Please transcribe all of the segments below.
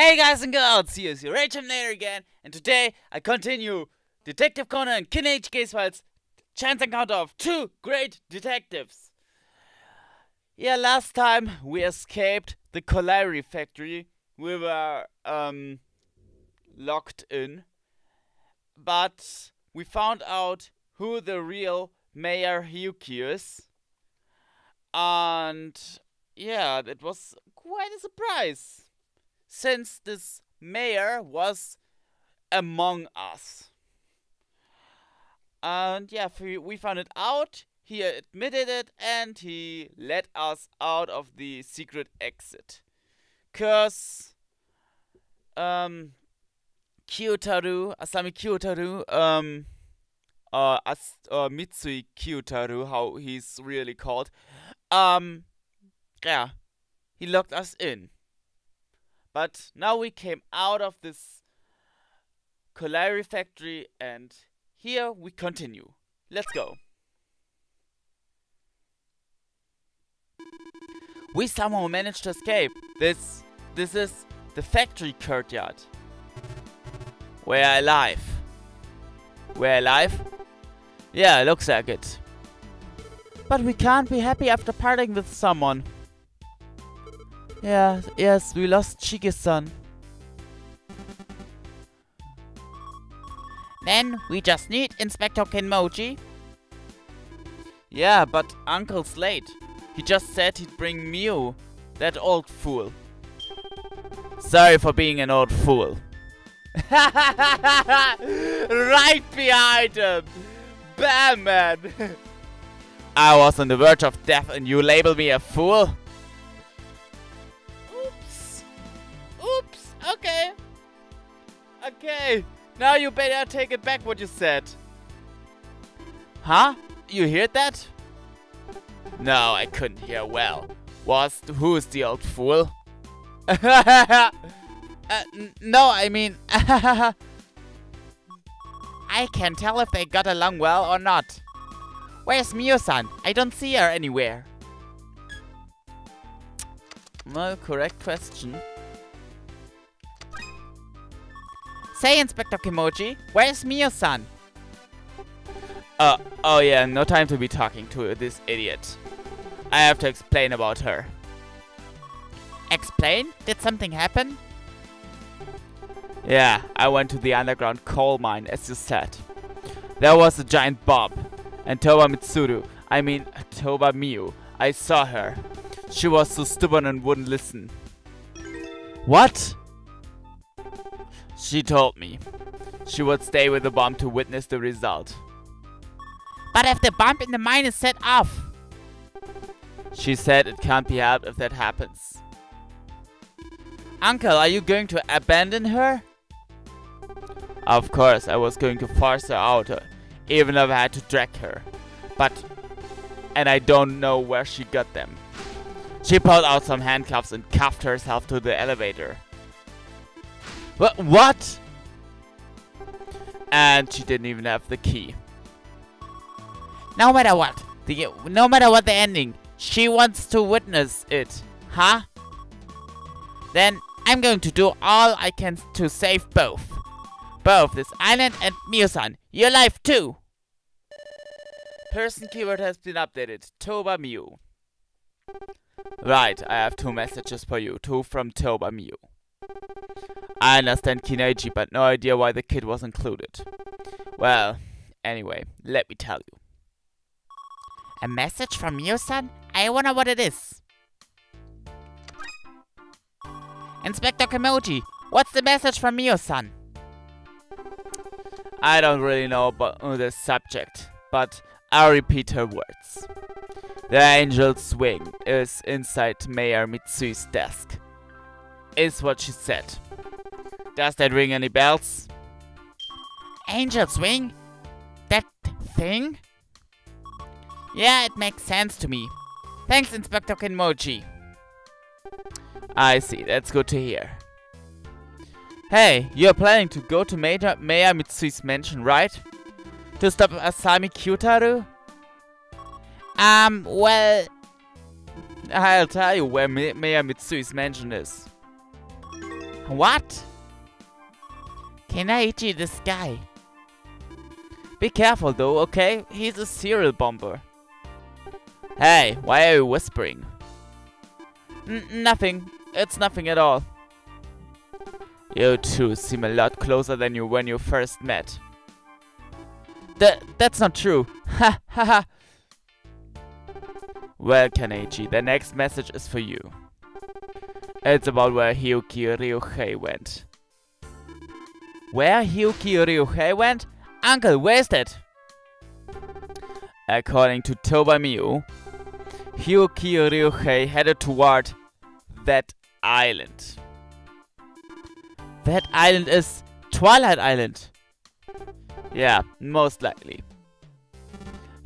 Hey guys and girls, here's your Hajime again, and today I continue Detective Conan and Kindaichi Case Files, chance encounter of two great detectives. Yeah, last time we escaped the colliery factory. We were locked in, but we found out who the real Mayor Hyuki is, and yeah, it was quite a surprise, since this mayor was among us. And yeah, we found it out, he admitted it, and he let us out of the secret exit. 'Cause Asami Kyotaru, Mitsui Kyotaru, how he's really called, yeah, he locked us in. But now we came out of this colliery factory, and here we continue. Let's go. We somehow managed to escape. This is the factory courtyard. We're alive. We're alive? Yeah, looks like it. But we can't be happy after parting with someone. Yes, we lost Shige-san. Then we just need Inspector Kenmoji. Yeah, but Uncle's late. He just said he'd bring Mew, that old fool. Sorry for being an old fool. Right behind him! Bam, man! I was on the verge of death and you label me a fool? Oops, okay. Okay, now you better take it back what you said. Huh? You heard that? No, I couldn't hear well. Who's the old fool? No, I mean... I can't tell if they got along well or not. Where's Miyo-san? I don't see her anywhere. Well, correct question. Say, Inspector Kimoji, where's Miyo-san? Oh yeah, no time to be talking to this idiot. I have to explain about her. Explain? Did something happen? Yeah, I went to the underground coal mine, as you said. There was a giant bomb. And Toba Miyu, I saw her. She was so stubborn and wouldn't listen. What? She told me she would stay with the bomb to witness the result. But if the bomb in the mine is set off? She said it can't be helped if that happens. Uncle, are you going to abandon her? Of course, I was going to force her out, even if I had to drag her. And I don't know where she got them. She pulled out some handcuffs and cuffed herself to the elevator. What? And she didn't even have the key. No matter what the ending, she wants to witness it, huh? Then I'm going to do all I can to save both this island and Miyo-san. Your life too. Person keyword has been updated. Toba Miyu. Right, I have two messages for you. Two from Toba Miyu. I understand Kindaichi, but no idea why the kid was included. Well, anyway, let me tell you. A message from Miyo-san? I wonder what it is. Inspector Kimoji, what's the message from Miyo-san? I don't really know about the subject, but I'll repeat her words. The angel's wing is inside Mayor Mitsui's desk, is what she said. Does that ring any bells? Angel's wing? That thing? Yeah, it makes sense to me. Thanks, Inspector Kenmoji. I see, that's good to hear. Hey, you're planning to go to Mayor Mitsui's mansion, right? To stop Asami Kyotaru? Well... I'll tell you where Mayor Mitsui's mansion is. What? Kindaichi, this guy. Be careful though, okay? He's a serial bomber. Hey, why are you whispering? Nothing. It's nothing at all. You two seem a lot closer than you when you first met. That's not true. Ha ha ha. Well, Kindaichi, the next message is for you. It's about where Hiyuki Ryuhei went. Where Hiyuki Ryuhei went? Uncle, where's that? According to Toba Miu, Hiyuki Ryuhei headed toward that island. That island is Twilight Island. Yeah, most likely.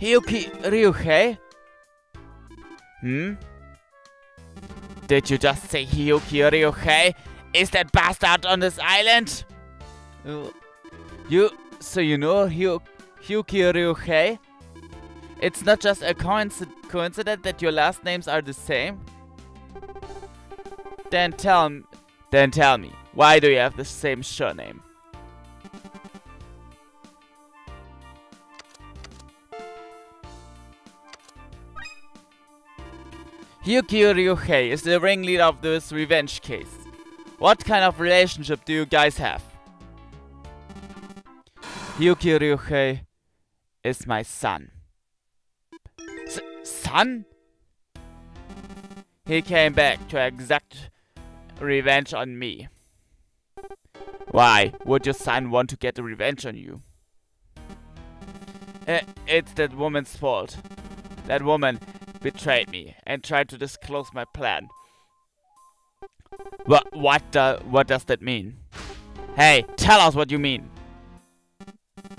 Hiyuki Ryuhei? Did you just say Hiyuki Ryuhei? Is that bastard on this island? So you know Hiyuki Ryuhei? It's not just a coincidence that your last names are the same? Then tell me, why do you have the same surname? Hiyuki Ryuhei is the ringleader of this revenge case. What kind of relationship do you guys have? Hiyuki Ryuhei is my son. Son? He came back to exact revenge on me. Why would your son want to get revenge on you? It's that woman's fault. That woman betrayed me and tried to disclose my plan. What does that mean? Hey, tell us what you mean.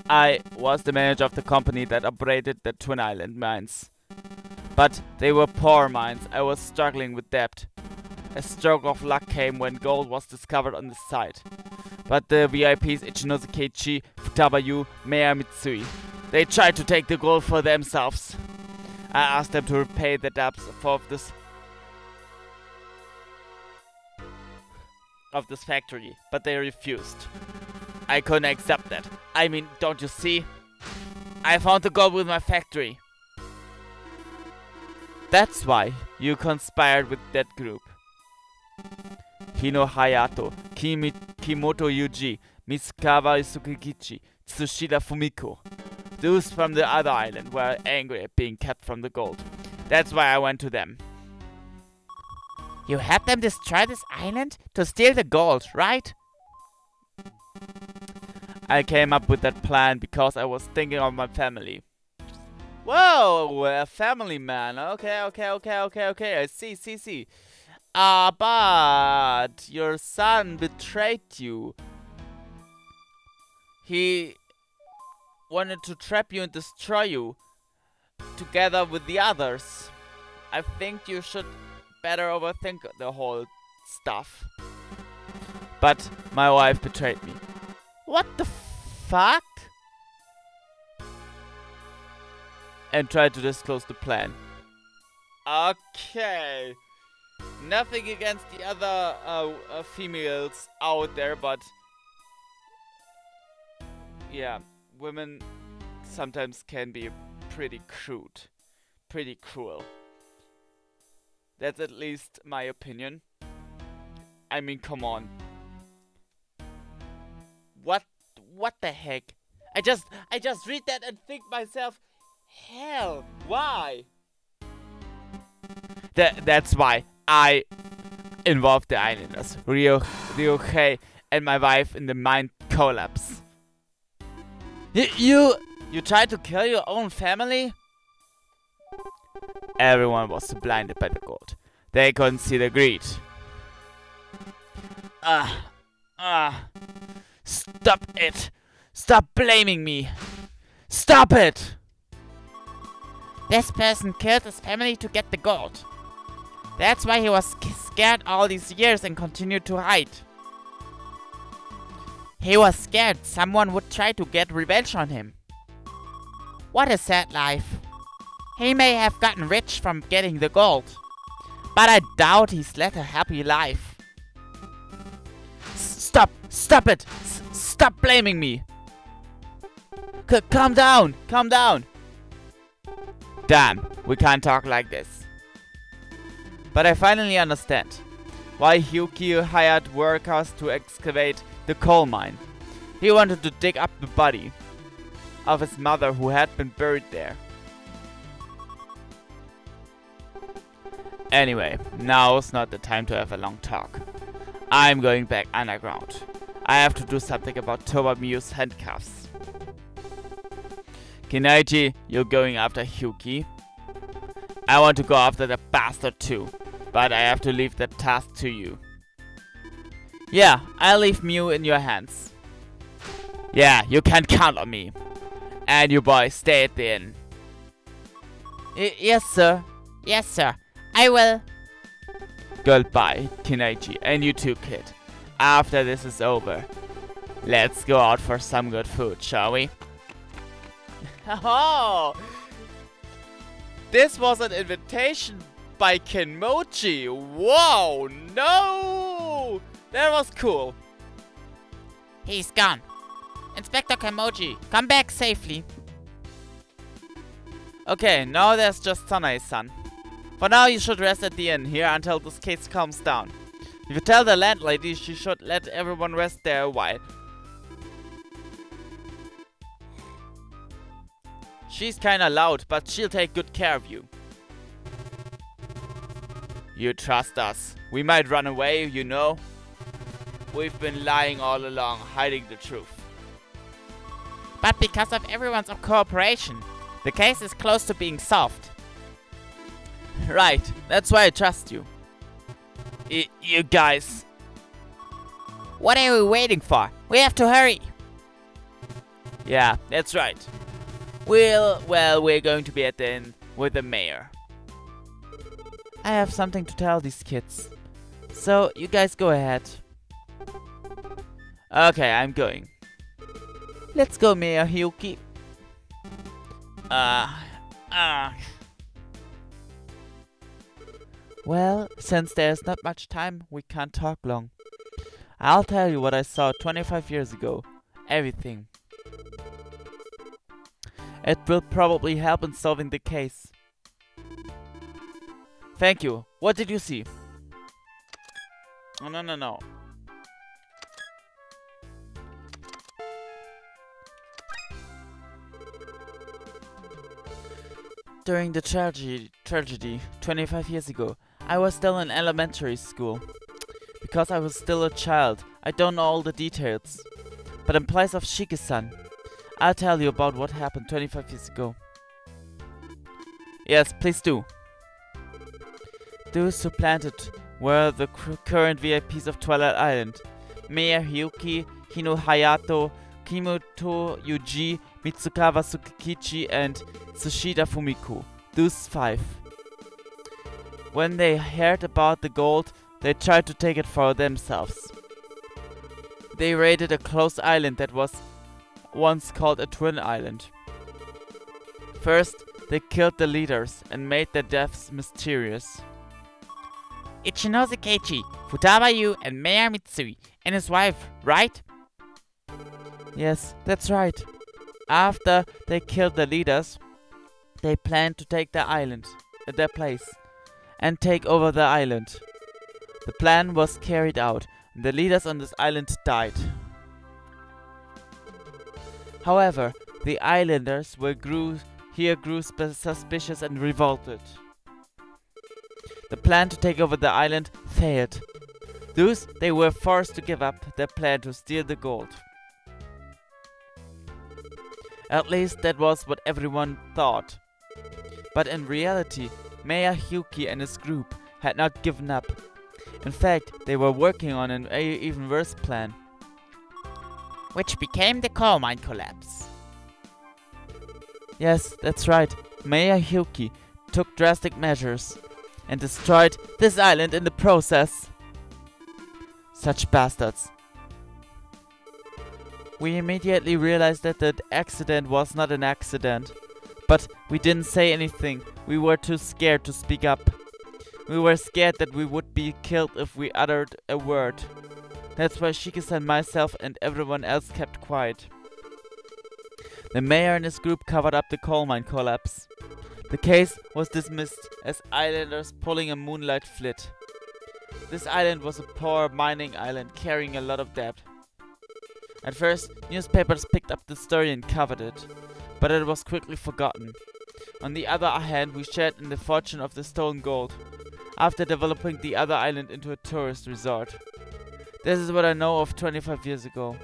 I was the manager of the company that operated the Twin Island mines. But they were poor mines. I was struggling with debt. A stroke of luck came when gold was discovered on the site. But the VIPs Ichinosuke, Futabayu, Mayor Mitsui, they tried to take the gold for themselves. I asked them to repay the debts of this factory, but they refused. I couldn't accept that. I mean, don't you see? I found the gold with my factory. That's why you conspired with that group. Hino Hayato, Kimoto Yuji, Misukawa Sukikichi, Tsushida Fumiko. Those from the other island were angry at being kept from the gold. That's why I went to them. You had them destroy this island to steal the gold, right? I came up with that plan because I was thinking of my family. Whoa, a family man. Okay. I see. But your son betrayed you. He wanted to trap you and destroy you, together with the others. I think you should better overthink the whole stuff. But my wife betrayed me. What the fuck? And tried to disclose the plan. Okay. Nothing against the other females out there, but yeah, women sometimes can be pretty crude, pretty cruel. That's at least my opinion. I mean, come on. What the heck? I just read that and think myself, hell, why? That's why I involved the islanders, Ryuhei and my wife in the mine collapse. You tried to kill your own family? Everyone was blinded by the gold. They couldn't see the greed. Stop it! Stop blaming me! Stop it! This person killed his family to get the gold. That's why he was scared all these years and continued to hide. He was scared someone would try to get revenge on him. What a sad life. He may have gotten rich from getting the gold, but I doubt he's led a happy life. Stop it! Stop blaming me! Calm down! Calm down! Damn, we can't talk like this. But I finally understand why Hyuki hired workers to excavate the coal mine. He wanted to dig up the body of his mother who had been buried there. Anyway, now's not the time to have a long talk. I'm going back underground. I have to do something about Tobamiu's handcuffs. Kindaichi, you're going after Hyuki. I want to go after the bastard too, but I have to leave that task to you. Yeah, I'll leave Mew in your hands. Yeah, you can count on me. And you boys stay at the inn. Yes, sir. Yes, sir. I will. Goodbye, Kindaichi, and you too, kid. After this is over, let's go out for some good food, shall we? Oh! This was an invitation by Kinmochi. Whoa, no! That was cool. He's gone. Inspector Kinmochi, come back safely. Okay, now there's just Sanae-san. For now, you should rest at the inn here until this case calms down. If you tell the landlady, she should let everyone rest there a while. She's kinda loud, but she'll take good care of you. You trust us. We might run away, you know. We've been lying all along, hiding the truth. But because of everyone's cooperation, the case is close to being solved. Right, that's why I trust you. You guys. What are we waiting for? We have to hurry. Yeah, that's right. Well, we're going to be at the inn with the mayor. I have something to tell these kids. So, you guys go ahead. Okay, I'm going. Let's go, Mayor Hyuki. Well, since there's not much time, we can't talk long. I'll tell you what I saw 25 years ago. Everything. It will probably help in solving the case. Thank you. What did you see? Oh, no. During the tragedy 25 years ago, I was still in elementary school. Because I was still a child, I don't know all the details. But in place of Shiki-san, I'll tell you about what happened 25 years ago. Yes, please do. Those who planted were the current VIPs of Twilight Island. Mayor Hyuki, Hino Hayato, Kimoto Yuji, Mitsukawa Tsukikichi and Tsushida Fumiko. Those 5. When they heard about the gold, they tried to take it for themselves. They raided a closed island that was once called a twin island. First, they killed the leaders and made their deaths mysterious. Ichinose Keiichi, Futaba Yu and Mayor Mitsui and his wife, right? Yes, that's right. After they killed the leaders, they planned to take their place, and take over the island. The plan was carried out, and the leaders on this island died. However, the islanders grew suspicious and revolted. The plan to take over the island failed. Thus, they were forced to give up their plan to steal the gold. At least that was what everyone thought. But in reality, Mayor Hyuki and his group had not given up. In fact, they were working on an even worse plan. Which became the coal mine collapse. Yes, that's right. Mayor Hyuki took drastic measures and destroyed this island in the process. Such bastards. We immediately realized that the accident was not an accident. But we didn't say anything. We were too scared to speak up. We were scared that we would be killed if we uttered a word. That's why Shiki-san, myself, and everyone else kept quiet. The mayor and his group covered up the coal mine collapse. The case was dismissed as islanders pulling a moonlight flit. This island was a poor mining island carrying a lot of debt. At first, newspapers picked up the story and covered it, but it was quickly forgotten. On the other hand, we shared in the fortune of the stolen gold, after developing the other island into a tourist resort. This is what I know of 25 years ago.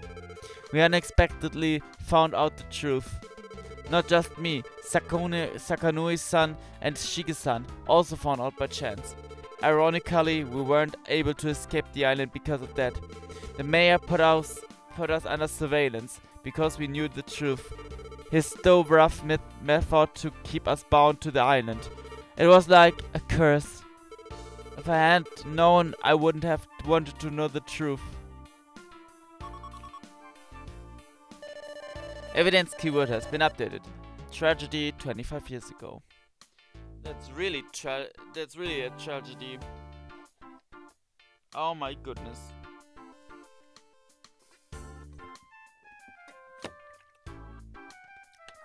We unexpectedly found out the truth. Not just me, Sakanui-san and Shiki-san also found out by chance. Ironically, we weren't able to escape the island because of that. The mayor put us under surveillance because we knew the truth. His stove-rough method to keep us bound to the island. It was like a curse. If I hadn't known, I wouldn't have wanted to know the truth. Evidence keyword has been updated. Tragedy 25 years ago. That's really a tragedy. Oh my goodness.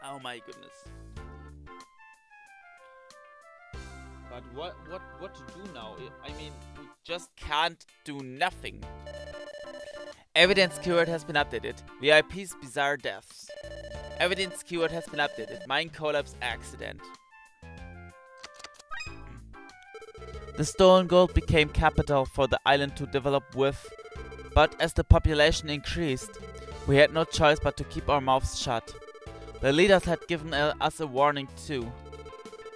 Oh my goodness. But what to do now? I mean, we just can't do nothing. Evidence keyword has been updated. VIP's bizarre deaths. Evidence keyword has been updated. Mine collapse accident. The stolen gold became capital for the island to develop with, but as the population increased, we had no choice but to keep our mouths shut. The leaders had given us a warning too.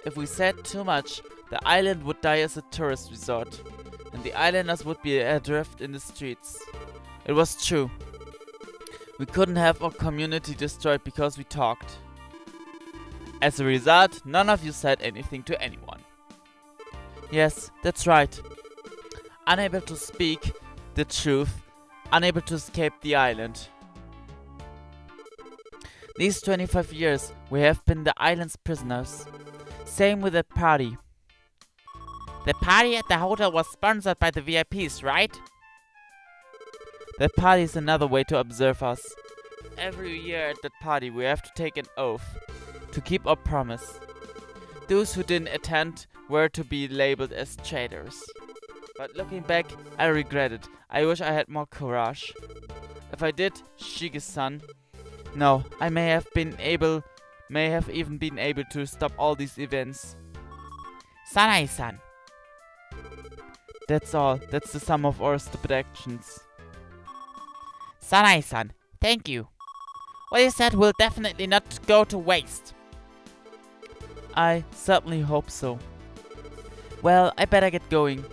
If we said too much, the island would die as a tourist resort, and the islanders would be adrift in the streets. It was true. We couldn't have our community destroyed because we talked. As a result, none of you said anything to anyone. Yes, that's right. Unable to speak the truth, unable to escape the island. These 25 years, we have been the island's prisoners. Same with that party. The party at the hotel was sponsored by the VIPs, right? That party is another way to observe us. Every year at that party we have to take an oath to keep our promise. Those who didn't attend were to be labeled as traitors. But looking back, I regret it. I wish I had more courage. If I did, Shige-san, no, I may have even been able to stop all these events. Sanai-san. That's all. That's the sum of our stupid actions. Sanai-san, thank you. What you said will definitely not go to waste. I certainly hope so. Well, I better get going.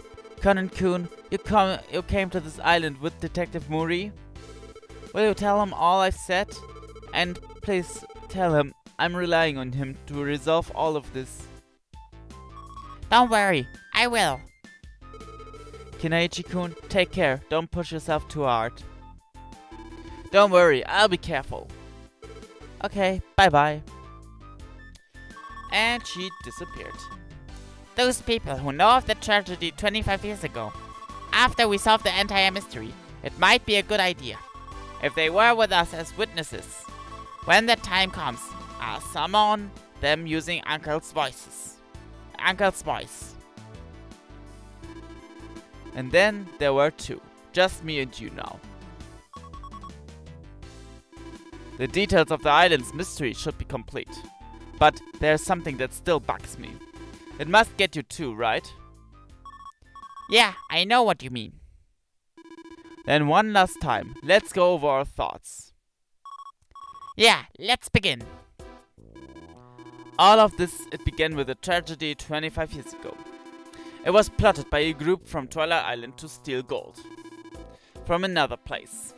Conan-kun, you came to this island with Detective Muri? Will you tell him all I've said? And please tell him I'm relying on him to resolve all of this. Don't worry, I will. Kindaichi-kun, take care. Don't push yourself too hard. Don't worry, I'll be careful. Okay, bye-bye. And she disappeared. Those people who know of the tragedy 25 years ago, after we solved the entire mystery, it might be a good idea. If they were with us as witnesses, when the time comes, I'll summon them using Uncle's voice. And then there were two. Just me and you now. The details of the island's mystery should be complete. But there's something that still bugs me. It must get you too, right? Yeah, I know what you mean. Then one last time, let's go over our thoughts. Yeah, let's begin. All of this, it began with a tragedy 25 years ago. It was plotted by a group from Twilight Island to steal gold from another place.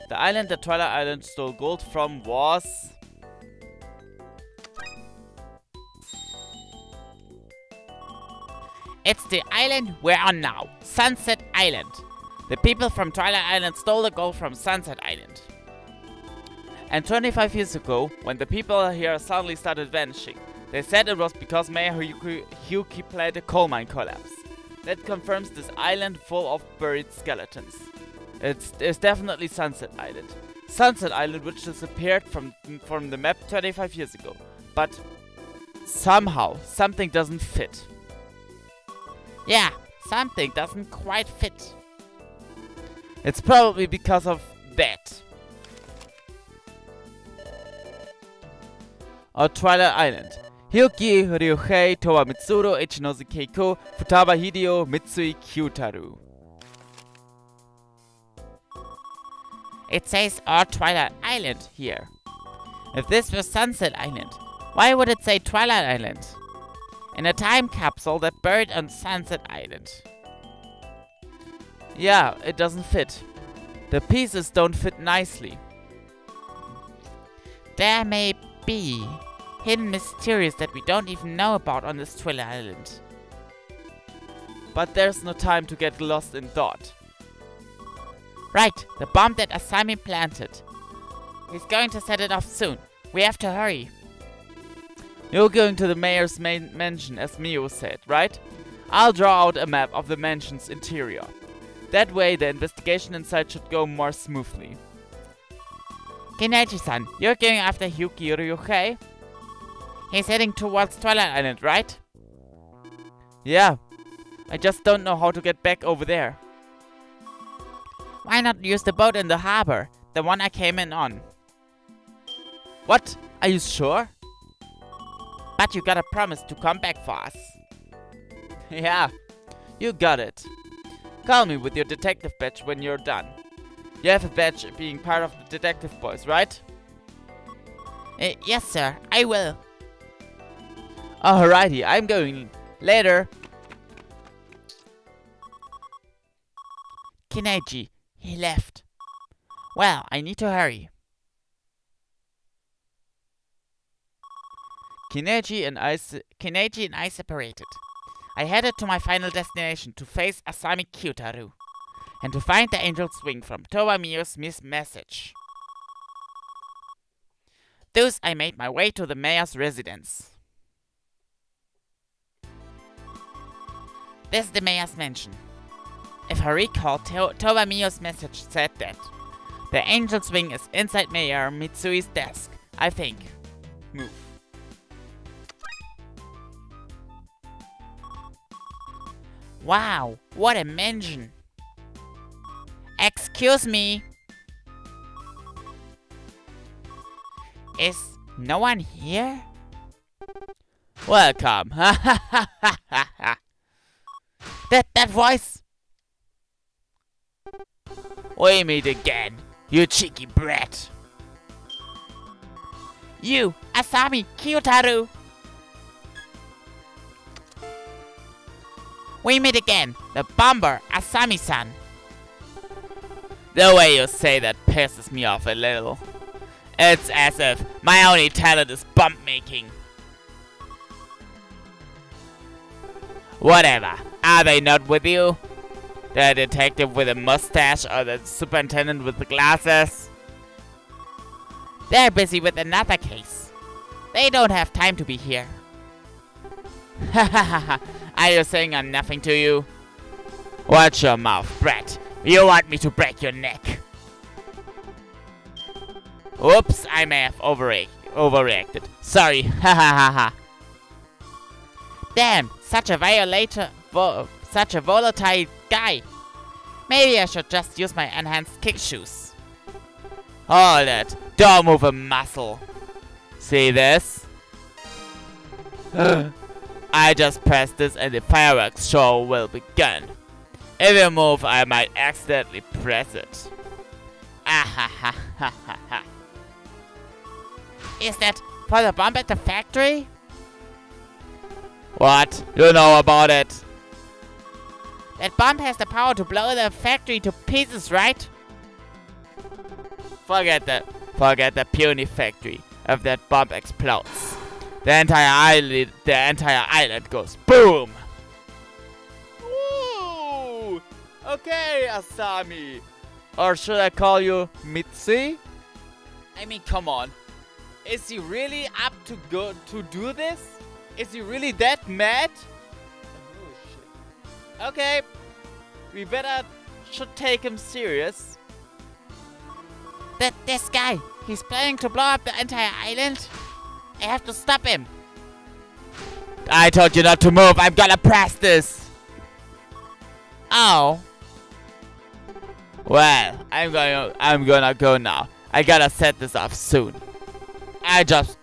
The island that Twilight Island stole gold from was... It's the island we're on now, Sunset Island. The people from Twilight Island stole the gold from Sunset Island. And 25 years ago, when the people here suddenly started vanishing, they said it was because Mayor Hyuki played a coal mine collapse. That confirms this island full of buried skeletons. It's definitely Sunset Island. Sunset Island, which disappeared from the map 25 years ago. But somehow, something doesn't fit. Yeah, something doesn't quite fit. It's probably because of that. Or Twilight Island. Hyoki, Ryuhei, Towa Mitsuru, Ichinozu Keiko, Futaba Hideo, Mitsui Kyutaru. It says Our Twilight Island here. If this was Sunset Island, why would it say Twilight Island? In a time capsule that buried on Sunset Island. Yeah, it doesn't fit. The pieces don't fit nicely. There may be hidden mysteries that we don't even know about on this Twilight Island. But there's no time to get lost in thought. Right, the bomb that Asami planted. He's going to set it off soon. We have to hurry. You're going to the mayor's main mansion, as Mio said, right? I'll draw out a map of the mansion's interior. That way the investigation inside should go more smoothly. Kindaichi-san, you're going after Hyuki Ryuhei? He's heading towards Twilight Island, right? Yeah. I just don't know how to get back over there. Why not use the boat in the harbor? The one I came in on. What? Are you sure? But you gotta promise to come back for us. Yeah, you got it. Call me with your detective badge when you're done. You have a badge being part of the detective boys, right? Yes, sir. I will. Alrighty, I'm going. Later. Kindaichi, he left. Well, I need to hurry. Kindaichi and I separated. I headed to my final destination to face Asami Kyutaru and to find the angel's wing from Towa Mio's message. Thus, I made my way to the mayor's residence. This is the mayor's mansion. If I recall, Towa Mio's message said that the angel's wing is inside Mayor Mitsui's desk, I think. Move. Wow, what a mansion! Excuse me! Is no one here? Welcome! That voice! We meet again, you cheeky brat! You, Asami Kyutaru! We meet again, the bomber, Asami-san. The way you say that pisses me off a little. It's as if my only talent is bomb making. Whatever, are they not with you? The detective with a mustache or the superintendent with the glasses? They're busy with another case. They don't have time to be here. Are you saying I'm nothing to you? Watch your mouth, brat. You want me to break your neck. Oops, I may have overreacted. Sorry, ha. Damn, such a volatile guy. Maybe I should just use my enhanced kick shoes. Hold it, don't move a muscle. See this? I just pressed this and the fireworks show will begin. If you move, I might accidentally press it. Ahahahaha. Is that for the bomb at the factory? What? You know about it? That bomb has the power to blow the factory to pieces, right? Forget the puny factory. If that bomb explodes, the entire island goes boom! Ooh! Okay, Asami. Or should I call you Mitzi? I mean, come on. Is he really up to do this? Is he really that mad? Oh, shit. Okay, we should take him serious. This guy, he's planning to blow up the entire island. I have to stop him. I told you not to move. I'm gonna press this. Oh. Well, I'm gonna go now. I gotta set this off soon. I just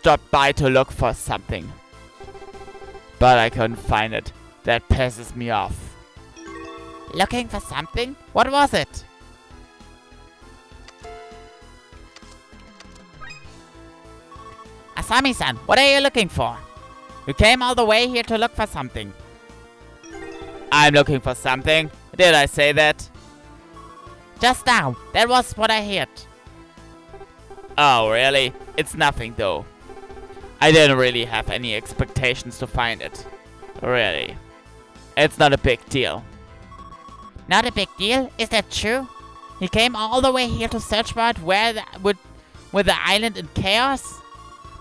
dropped by to look for something, but I couldn't find it. That pisses me off. Looking for something? What was it? Asami-san, what are you looking for? You came all the way here to look for something. I'm looking for something? Did I say that? Just now, that was what I heard. Oh, really? It's nothing though. I didn't really have any expectations to find it. Really. It's not a big deal. Not a big deal? Is that true? He came all the way here to search for it with the island in chaos?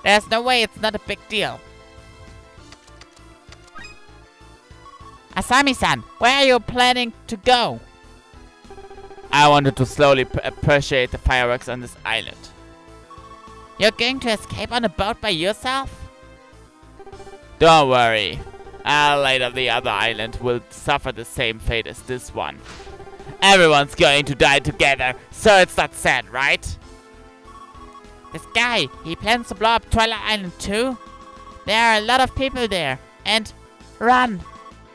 There's no way it's not a big deal. Asami-san, where are you planning to go? I wanted to slowly appreciate the fireworks on this island. You're going to escape on a boat by yourself? Don't worry. Later the other island will suffer the same fate as this one. Everyone's going to die together, so it's not sad, right? This guy, he plans to blow up Twilight Island too? There are a lot of people there. And run!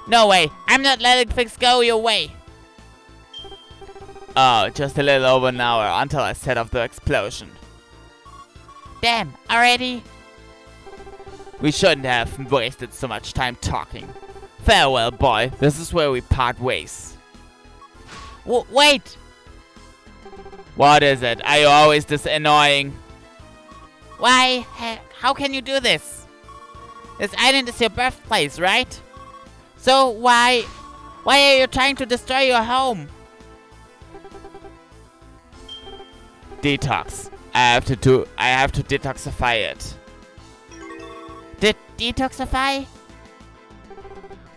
No way, I'm not letting things go your way. Oh, just a little over an hour until I set off the explosion. Damn, already? We shouldn't have wasted so much time talking. Farewell, boy. This is where we part ways. Wait! What is it? Are you always this annoying? Why? How can you do this? This island is your birthplace, right? So why are you trying to destroy your home? Detox. I have to detoxify it. Detoxify?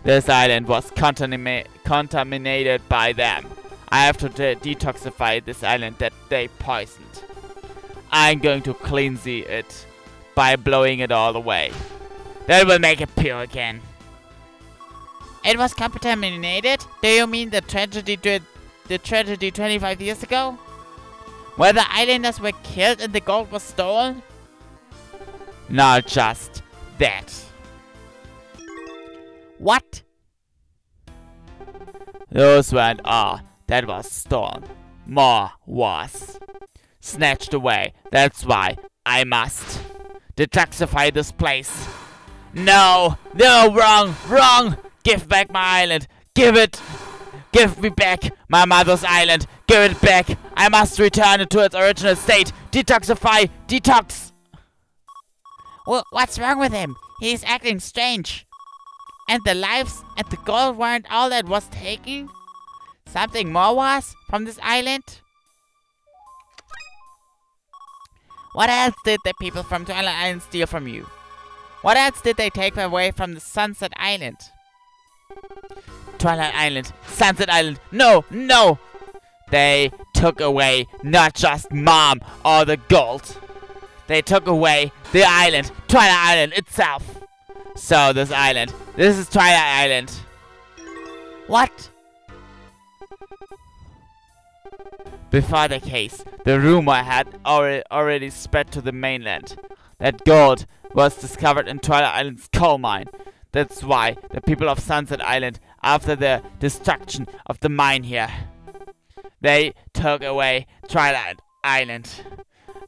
This island was contaminated by them. I have to detoxify this island that they poisoned. I'm going to cleanse it by blowing it all away. That will make it pure again. It was contaminated? Do you mean the tragedy 25 years ago? Where the islanders were killed and the gold was stolen? Not just that. What? Those weren't all that was stolen. More was snatched away. That's why I must detoxify this place. No, wrong. Give back my island. Give me back my mother's island. Give it back. I must return it to its original state. Detoxify. Detox. What's wrong with him? He's acting strange. And the lives and the gold weren't all that was taken? Something more was from this island? What else did the people from Twilight Island steal from you? What else did they take away from the Sunset Island? Twilight Island, Sunset Island, no! They took away not just Mom or the gold. They took away the island, Twilight Island itself. So this is Twilight Island. What? Before the case, the rumor had already spread to the mainland that gold was discovered in Twilight Island's coal mine. That's why the people of Sunset Island, after the destruction of the mine here, they took away Twilight Island.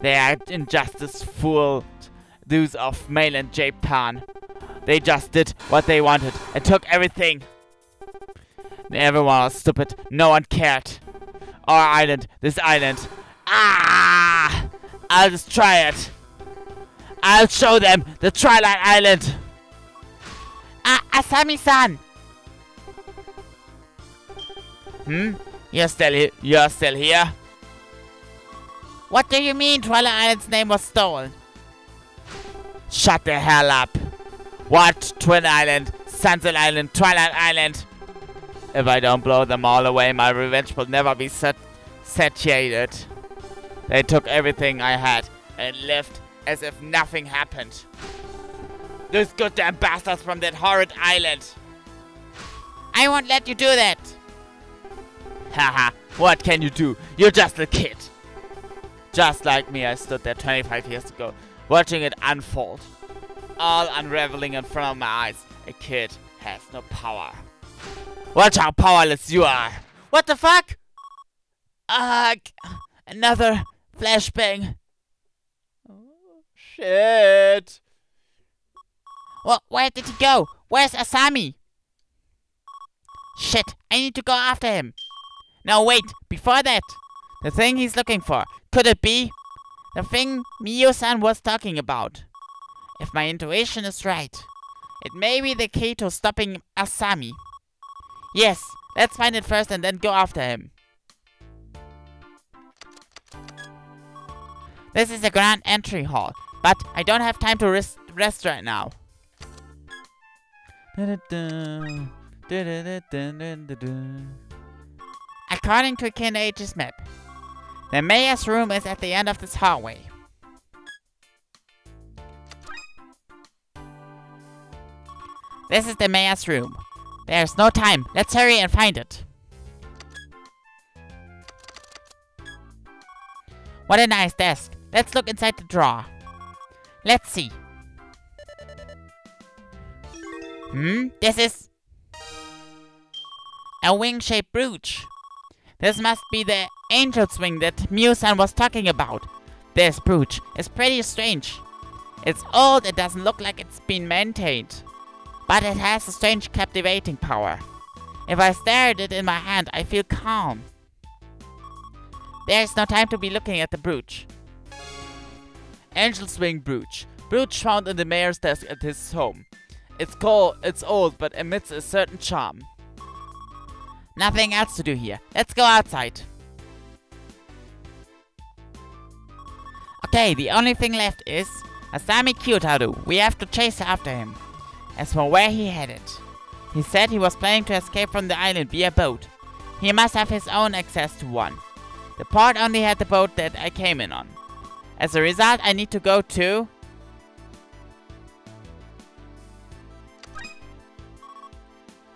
Their injustice fooled those of mainland Japan. They just did what they wanted and took everything. Everyone was stupid. No one cared. Our island, this island. I'll destroy it. I'll show them the Twilight Island. Asami-san! You're still here? What do you mean Twilight Island's name was stolen? Shut the hell up. What Twin Island Sunset Island, Twilight Island. If I don't blow them all away, my revenge will never be satiated. They took everything I had and lived as if nothing happened. Those goddamn bastards from that horrid island. I won't let you do that. Haha, what can you do? You're just a kid. Just like me, I stood there 25 years ago, watching it unfold. All unraveling in front of my eyes. A kid has no power. Watch how powerless you are. What the fuck? Another flashbang. Oh, shit. Well, where did he go? Where's Asami? Shit, I need to go after him. No, wait, before that. The thing he's looking for. Could it be the thing Miyu-san was talking about? If my intuition is right, it may be the key to stopping Asami. Yes, let's find it first and then go after him. This is the grand entry hall, but I don't have time to rest right now. According to Kindaichi's map, the mayor's room is at the end of this hallway. This is the mayor's room. There's no time. Let's hurry and find it. What a nice desk. Let's look inside the drawer. Let's see. This is a wing-shaped brooch. This must be the angel's wing that Miyu-san was talking about. This brooch is pretty strange. It's old, it doesn't look like it's been maintained. But it has a strange captivating power. If I stare at it in my hand, I feel calm. There's no time to be looking at the brooch. Angel's wing brooch. Brooch found in the mayor's desk at his home. It's old, but emits a certain charm. Nothing else to do here. Let's go outside. Okay, the only thing left is Asami Kyotaru. We have to chase after him. As for where he headed, he said he was planning to escape from the island via boat. He must have his own access to one. The port only had the boat that I came in on. As a result, I need to go to...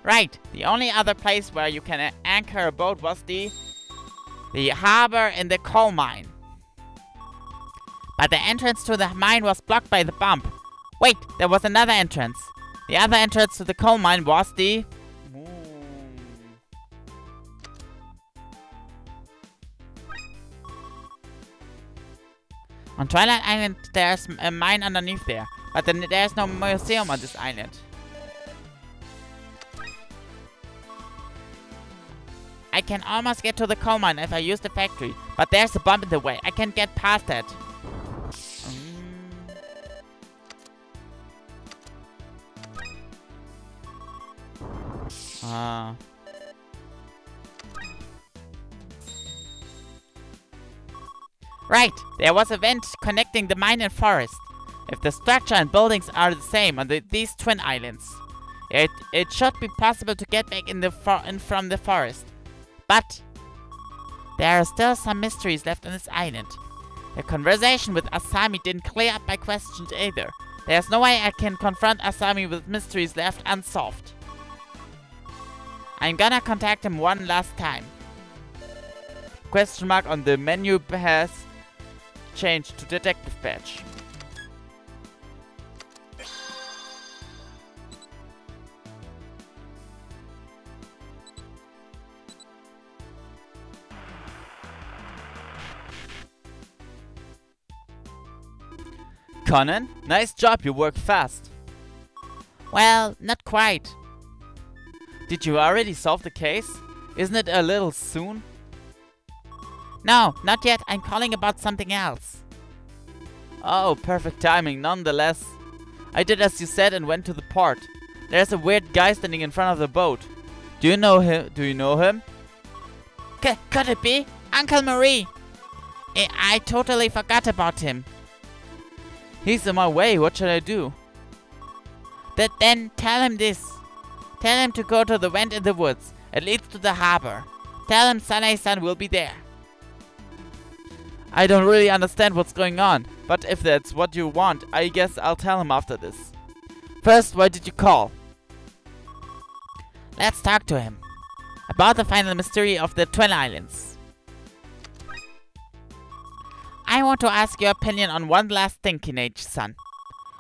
Right, the only other place where you can anchor a boat was the harbor in the coal mine. But the entrance to the mine was blocked by the bump. Wait, there was another entrance. The other entrance to the coal mine was the... On Twilight Island, there's a mine underneath there, but then there's no museum on this island. I can almost get to the coal mine if I use the factory, but there's a bump in the way. I can't get past that. Right, there was a vent connecting the mine and forest. If the structure and buildings are the same on these twin islands, it should be possible to get back from the forest. But there are still some mysteries left on this island. The conversation with Asami didn't clear up my questions either. There's no way I can confront Asami with mysteries left unsolved. I'm gonna contact him one last time. Question mark on the menu has changed to detective badge. Conan, nice job, you work fast. Well, not quite. Did you already solve the case? Isn't it a little soon? No, not yet. I'm calling about something else. Oh, perfect timing nonetheless. I did as you said and went to the port. There's a weird guy standing in front of the boat. Do you know him? Could it be? Uncle Marie! I totally forgot about him. He's in my way, what should I do? Then tell him this. Tell him to go to the vent in the woods. It leads to the harbor. Tell him Sanae-san will be there. I don't really understand what's going on, but if that's what you want, I guess I'll tell him after this. First, why did you call? Let's talk to him. About the final mystery of the Twin Islands. I want to ask your opinion on one last thing, Kindaichi-san.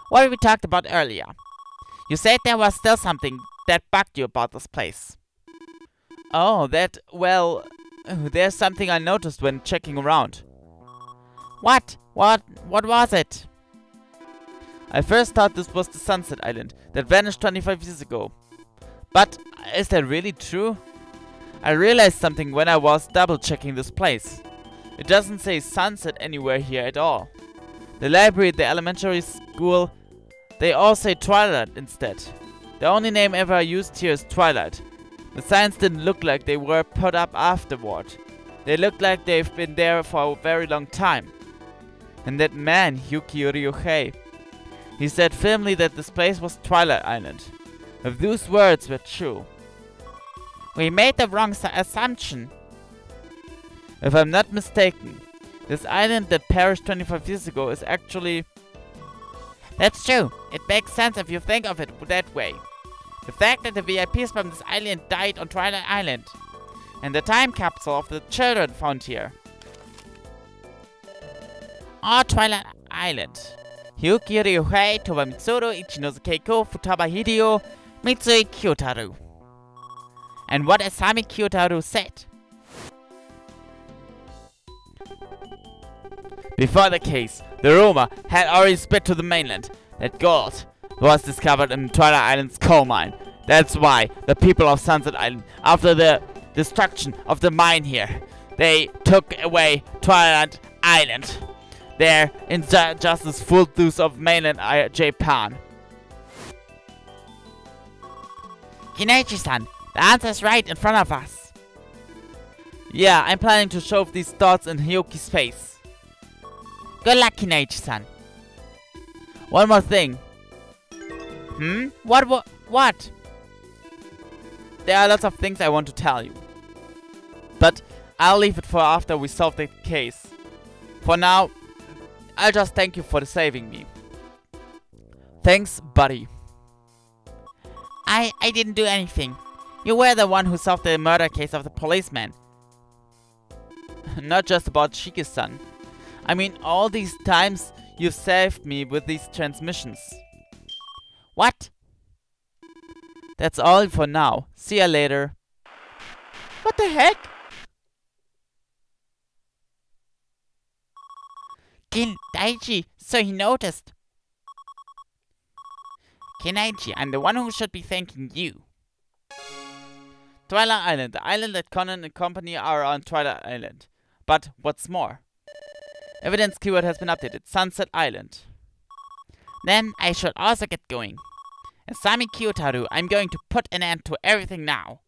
What we talked about earlier. You said there was still something that bugged you about this place. Oh, well, there's something I noticed when checking around. What? What was it? I first thought this was the Sunset Island that vanished 25 years ago. But is that really true? I realized something when I was double checking this place. It doesn't say Sunset anywhere here at all. The library, the elementary school, they all say Twilight instead. The only name ever used here is Twilight. The signs didn't look like they were put up afterward. They looked like they've been there for a very long time. And that man, Ryuhei, he said firmly that this place was Twilight Island. If those words were true. We made the wrong assumption. If I'm not mistaken, this island that perished 25 years ago is actually... That's true. It makes sense if you think of it that way. The fact that the VIPs from this island died on Twilight Island. And the time capsule of the children found here. Or Twilight Island. Hyuki Ryuhei, Toba Mitsuru, Ichinozu Keiko, Futaba Hideo, Mitsui Kyotaru. And what Asami Kyotaru said. Before the case, the rumor had already spread to the mainland that gold was discovered in Twilight Island's coal mine. That's why the people of Sunset Island, after the destruction of the mine here, they took away Twilight Island. Their injustice full deuce of mainland Japan. Kindaichi-san, the answer's right in front of us. Yeah, I'm planning to shove these thoughts in Hyoki's face. Good luck, Kindaichi-san. One more thing. What? There are lots of things I want to tell you. But I'll leave it for after we solve the case. For now, I'll just thank you for saving me. Thanks, buddy. I didn't do anything. You were the one who solved the murder case of the policeman. Not just about Shiki-san. I mean, all these times you've saved me with these transmissions. What? That's all for now. See ya later. What the heck? Kindaichi, so he noticed. Kindaichi, I'm the one who should be thanking you. Twilight Island, the island that Conan and company are on Twilight Island. But what's more? Evidence keyword has been updated. Sunset Island. Then I should also get going. Asami Kyotaru, I'm going to put an end to everything now.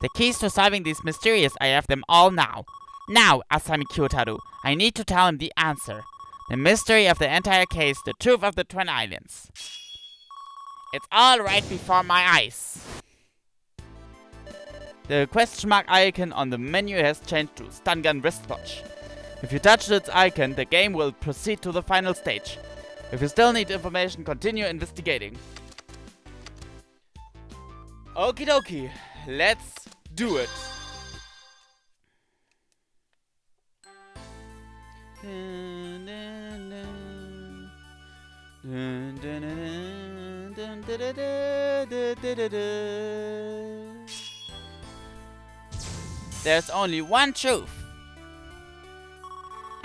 The keys to solving these mysteries, I have them all now. Now, Asami Kyotaru, I need to tell him the answer. The mystery of the entire case, the truth of the Twin Islands. It's all right before my eyes. The question mark icon on the menu has changed to stun gun wristwatch. If you touch its icon, the game will proceed to the final stage. If you still need information, continue investigating. Okie dokie, let's do it. There's only one truth.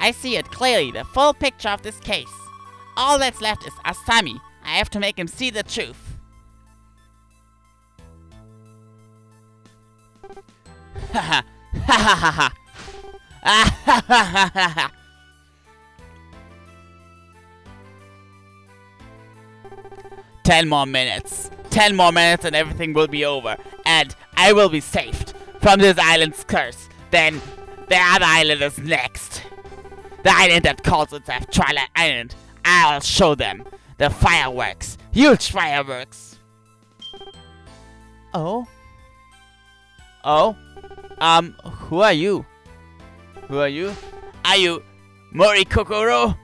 I see it clearly, the full picture of this case. All that's left is Asami. I have to make him see the truth. Ha ha ha ha ha. 10 more minutes. 10 more minutes and everything will be over. And I will be saved from this island's curse. Then the other island is next. The island that calls itself Twilight Island. I'll show them The fireworks! Huge fireworks! Oh? Oh? Who are you? Who are you? Are you Mori Kokoro?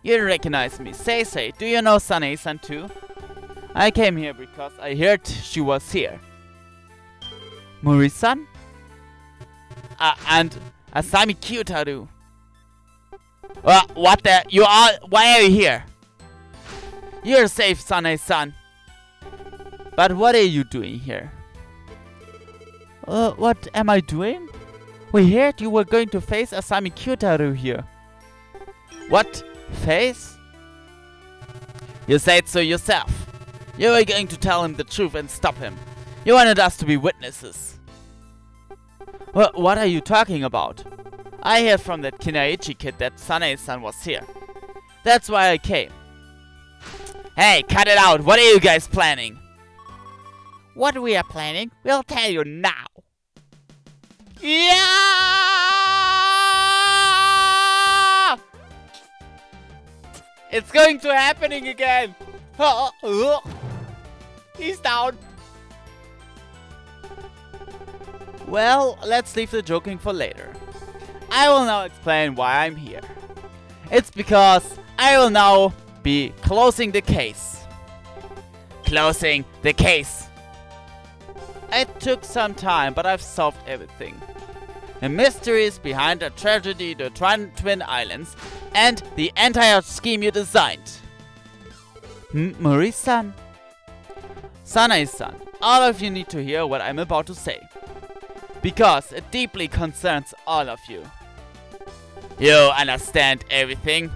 You don't recognize me. Say, do you know Sanae-san too? I came here because I heard she was here. Mori-san? And Asami Kyutaru. What the? Why are you here? You're safe, Sanae-san. But what are you doing here? What am I doing? We heard you were going to face Asami Kyutaru here. What? Face? You said so yourself. You were going to tell him the truth and stop him. You wanted us to be witnesses. What are you talking about? I heard from that Kindaichi kid that Sanae-san was here. That's why I came. Hey, cut it out! What are you guys planning? What we are planning, we'll tell you now. Yeah! It's going to happening again. He's down. Well, let's leave the joking for later. I will now explain why I'm here. It's because I will now be closing the case. Closing the case. It took some time, but I've solved everything. The mysteries behind the tragedy, the Twin Islands, and the entire scheme you designed. Mori-san? Sanae-san, all of you need to hear what I'm about to say. Because it deeply concerns all of you. You understand everything?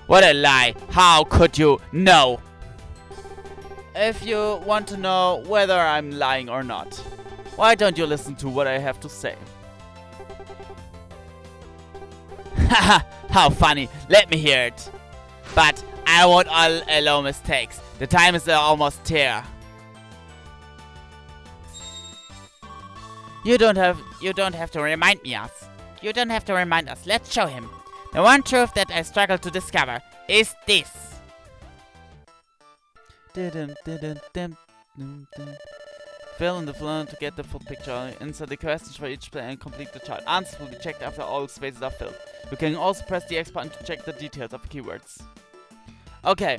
What a lie! How could you know? If you want to know whether I'm lying or not, why don't you listen to what I have to say? Haha, how funny! Let me hear it. But I won't allow mistakes. The time is almost here. You don't have to remind us. You don't have to remind us. Let's show him. The one truth that I struggle to discover is this. Fill in the flow to get the full picture. Insert the questions for each player and complete the chart. Answers will be checked after all spaces are filled. You can also press the X button to check the details of the keywords. Okay.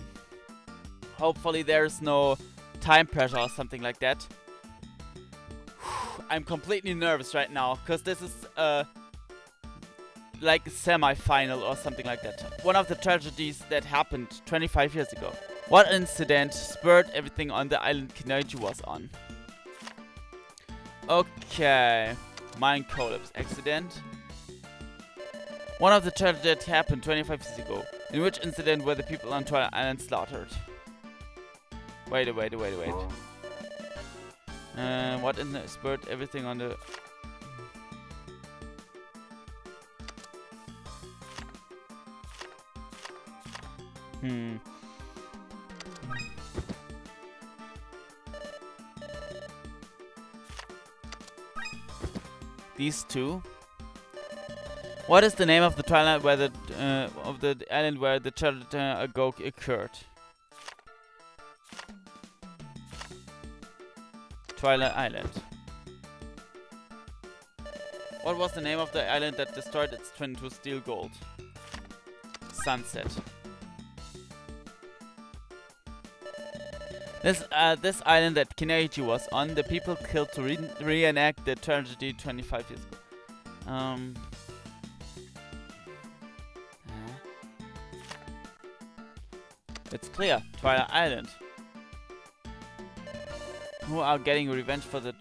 Hopefully there's no time pressure or something like that. I'm completely nervous right now, because this is like a semi-final or something like that. One of the tragedies that happened 25 years ago. What incident spurred everything on the island Kindaichi was on? Okay. Mine collapse accident. One of the tragedies that happened 25 years ago. In which incident were the people on Twilight Island slaughtered? Wait. What incident spurred everything on the... These two. What is the name of the twilight where the island where the tragedy ago occurred? Twilight Island. What was the name of the island that destroyed its twin to steal gold? Sunset. This island that Kindaichi was on, the people killed to reenact the tragedy 25 years ago. It's clear, Twilight Island. Who are getting revenge for the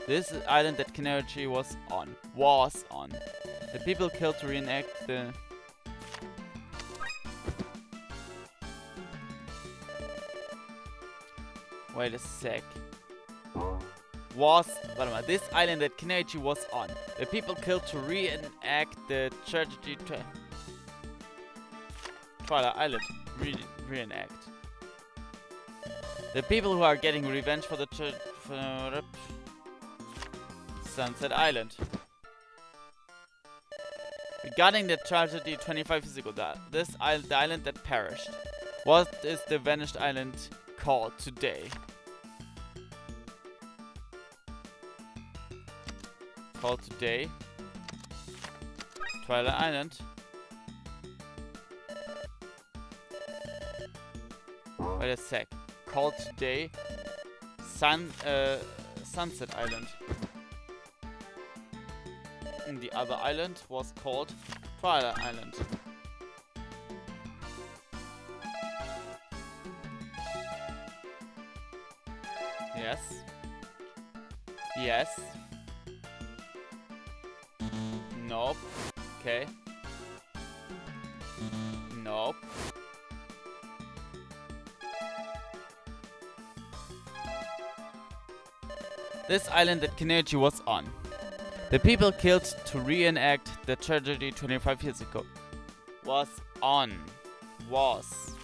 This island that Kindaichi was on. The people killed to reenact the... Wait a sec. This island that Kindaichi was on. The people killed to reenact the tragedy... Twilight Island. Reenact. The people who are getting revenge for the Sunset Island. Regarding the tragedy 25 years ago, the island that perished. What is the vanished island called today? Called today? Twilight Island. Wait a sec. Called today? Sunset Island. And the other island was called Twilight Island. Yes. Yes. Nope. Okay. Nope. This island that Kindaichi was on. The people killed to reenact the tragedy 25 years ago. Was on. Was.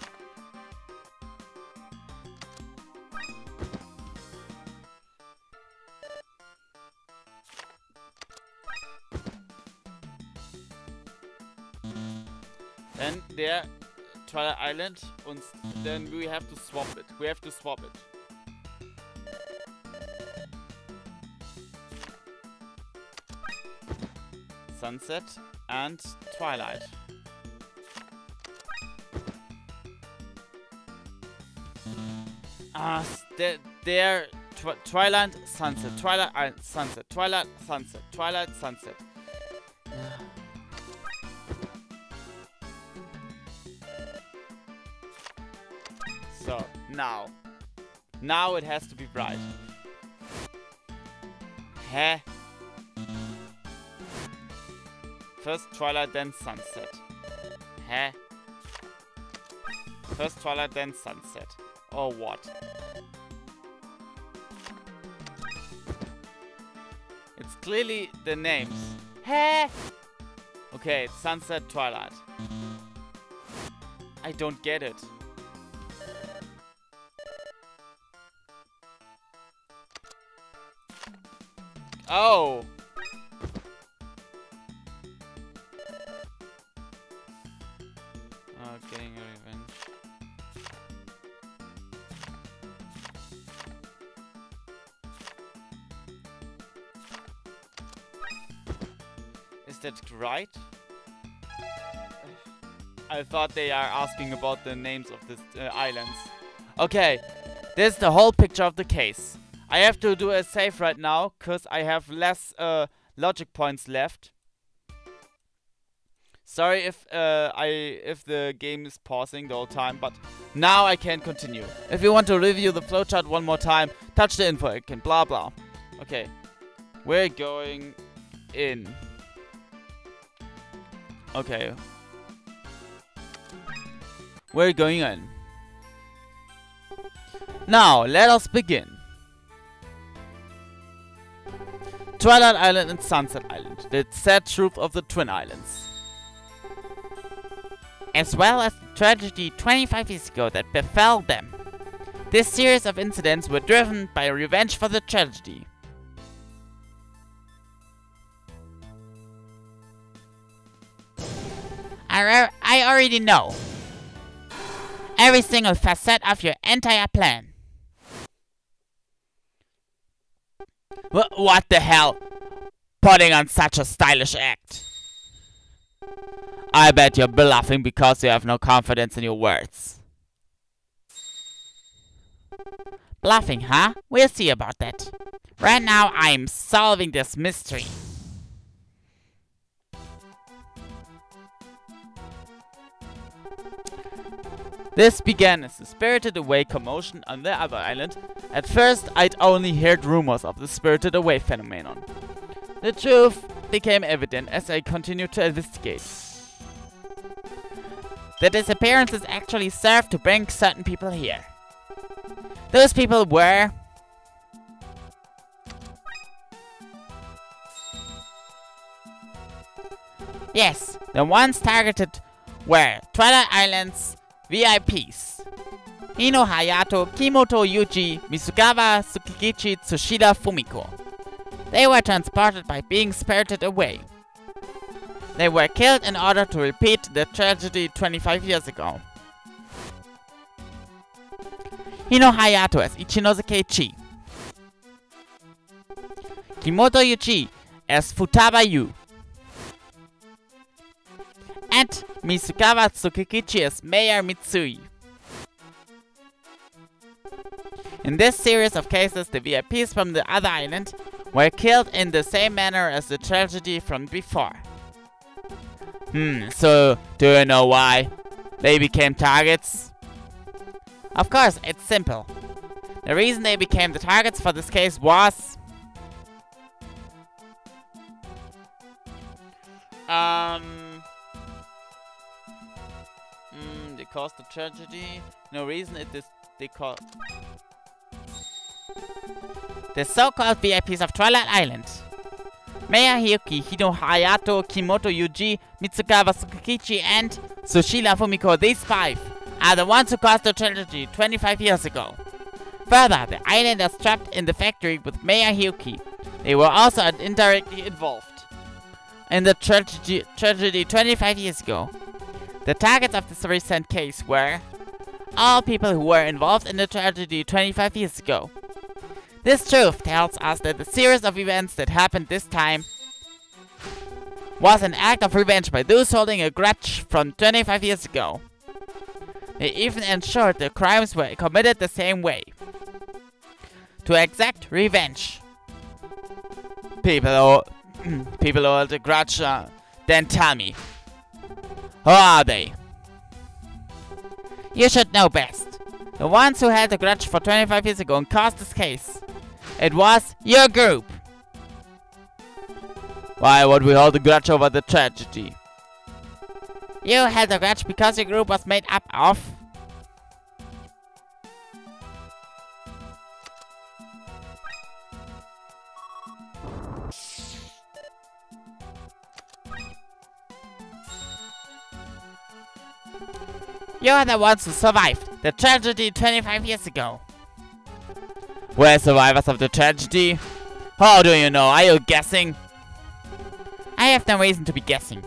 Then there, Twilight Island, and then we have to swap it. We have to swap it. Sunset and Twilight. There, Twilight, Sunset, Twilight, Sunset, Twilight, Sunset, Twilight, Sunset. So, now it has to be bright. Heh? First Twilight, then Sunset. Heh? First Twilight, then Sunset. Or what? It's clearly the names. Heh? Okay, it's Sunset, Twilight. I don't get it. Oh! Oh, getting a revenge. Is that right? I thought they are asking about the names of the islands. Okay, this is the whole picture of the case. I have to do a save right now, cause I have less logic points left. Sorry if the game is pausing the whole time, but now I can continue. If you want to review the flowchart one more time, touch the info icon, blah blah. Okay, we're going in. Okay, we're going in. Now let us begin. Twilight Island and Sunset Island, the sad truth of the Twin Islands. As well as the tragedy 25 years ago that befell them. This series of incidents were driven by revenge for the tragedy. I already know every single facet of your entire plan. What the hell? Putting on such a stylish act. I bet you're bluffing because you have no confidence in your words. Bluffing, huh? We'll see about that. Right now, I'm solving this mystery. This began as a spirited away commotion on the other island. At first, I'd only heard rumors of the spirited away phenomenon. The truth became evident as I continued to investigate. The disappearances actually served to bring certain people here. Those people were... Yes, the ones targeted were Twilight Island's VIPs. Hino Hayato, Kimoto Yuji, Misugawa, Tsukikichi, Tsushida, Fumiko. They were transported by being spirited away. They were killed in order to repeat the tragedy 25 years ago. Hino Hayato as Ichinosuke Chi. Kimoto Yuchi as Futaba Yu. And Misukawa Tsukikichi as Mayor Mitsui. In this series of cases, the VIPs from the other island were killed in the same manner as the tragedy from before. So do you know why they became targets? Of course, it's simple. The reason they became the targets for this case was... they caused the tragedy. No reason it is... They caused... The so-called VIPs of Twilight Island. Maya Hiyuki, Hino Hayato, Kimoto Yuji, Mitsukawa Tsukikichi, and Sushila Fumiko, these 5, are the ones who caused the tragedy 25 years ago. Further, the islanders trapped in the factory with Maya Hiyuki. They were also indirectly involved in the tragedy 25 years ago. The targets of this recent case were all people who were involved in the tragedy 25 years ago. This truth tells us that the series of events that happened this time was an act of revenge by those holding a grudge from 25 years ago. They even ensured the crimes were committed the same way. To exact revenge. People who hold a grudge, then tell me. Who are they? You should know best. The ones who held a grudge for 25 years ago and caused this case. It was your group. Why would we hold a grudge over the tragedy? You held a grudge because your group was made up of... You are the ones who survived the tragedy 25 years ago. We're survivors of the tragedy? How do you know? Are you guessing? I have no reason to be guessing.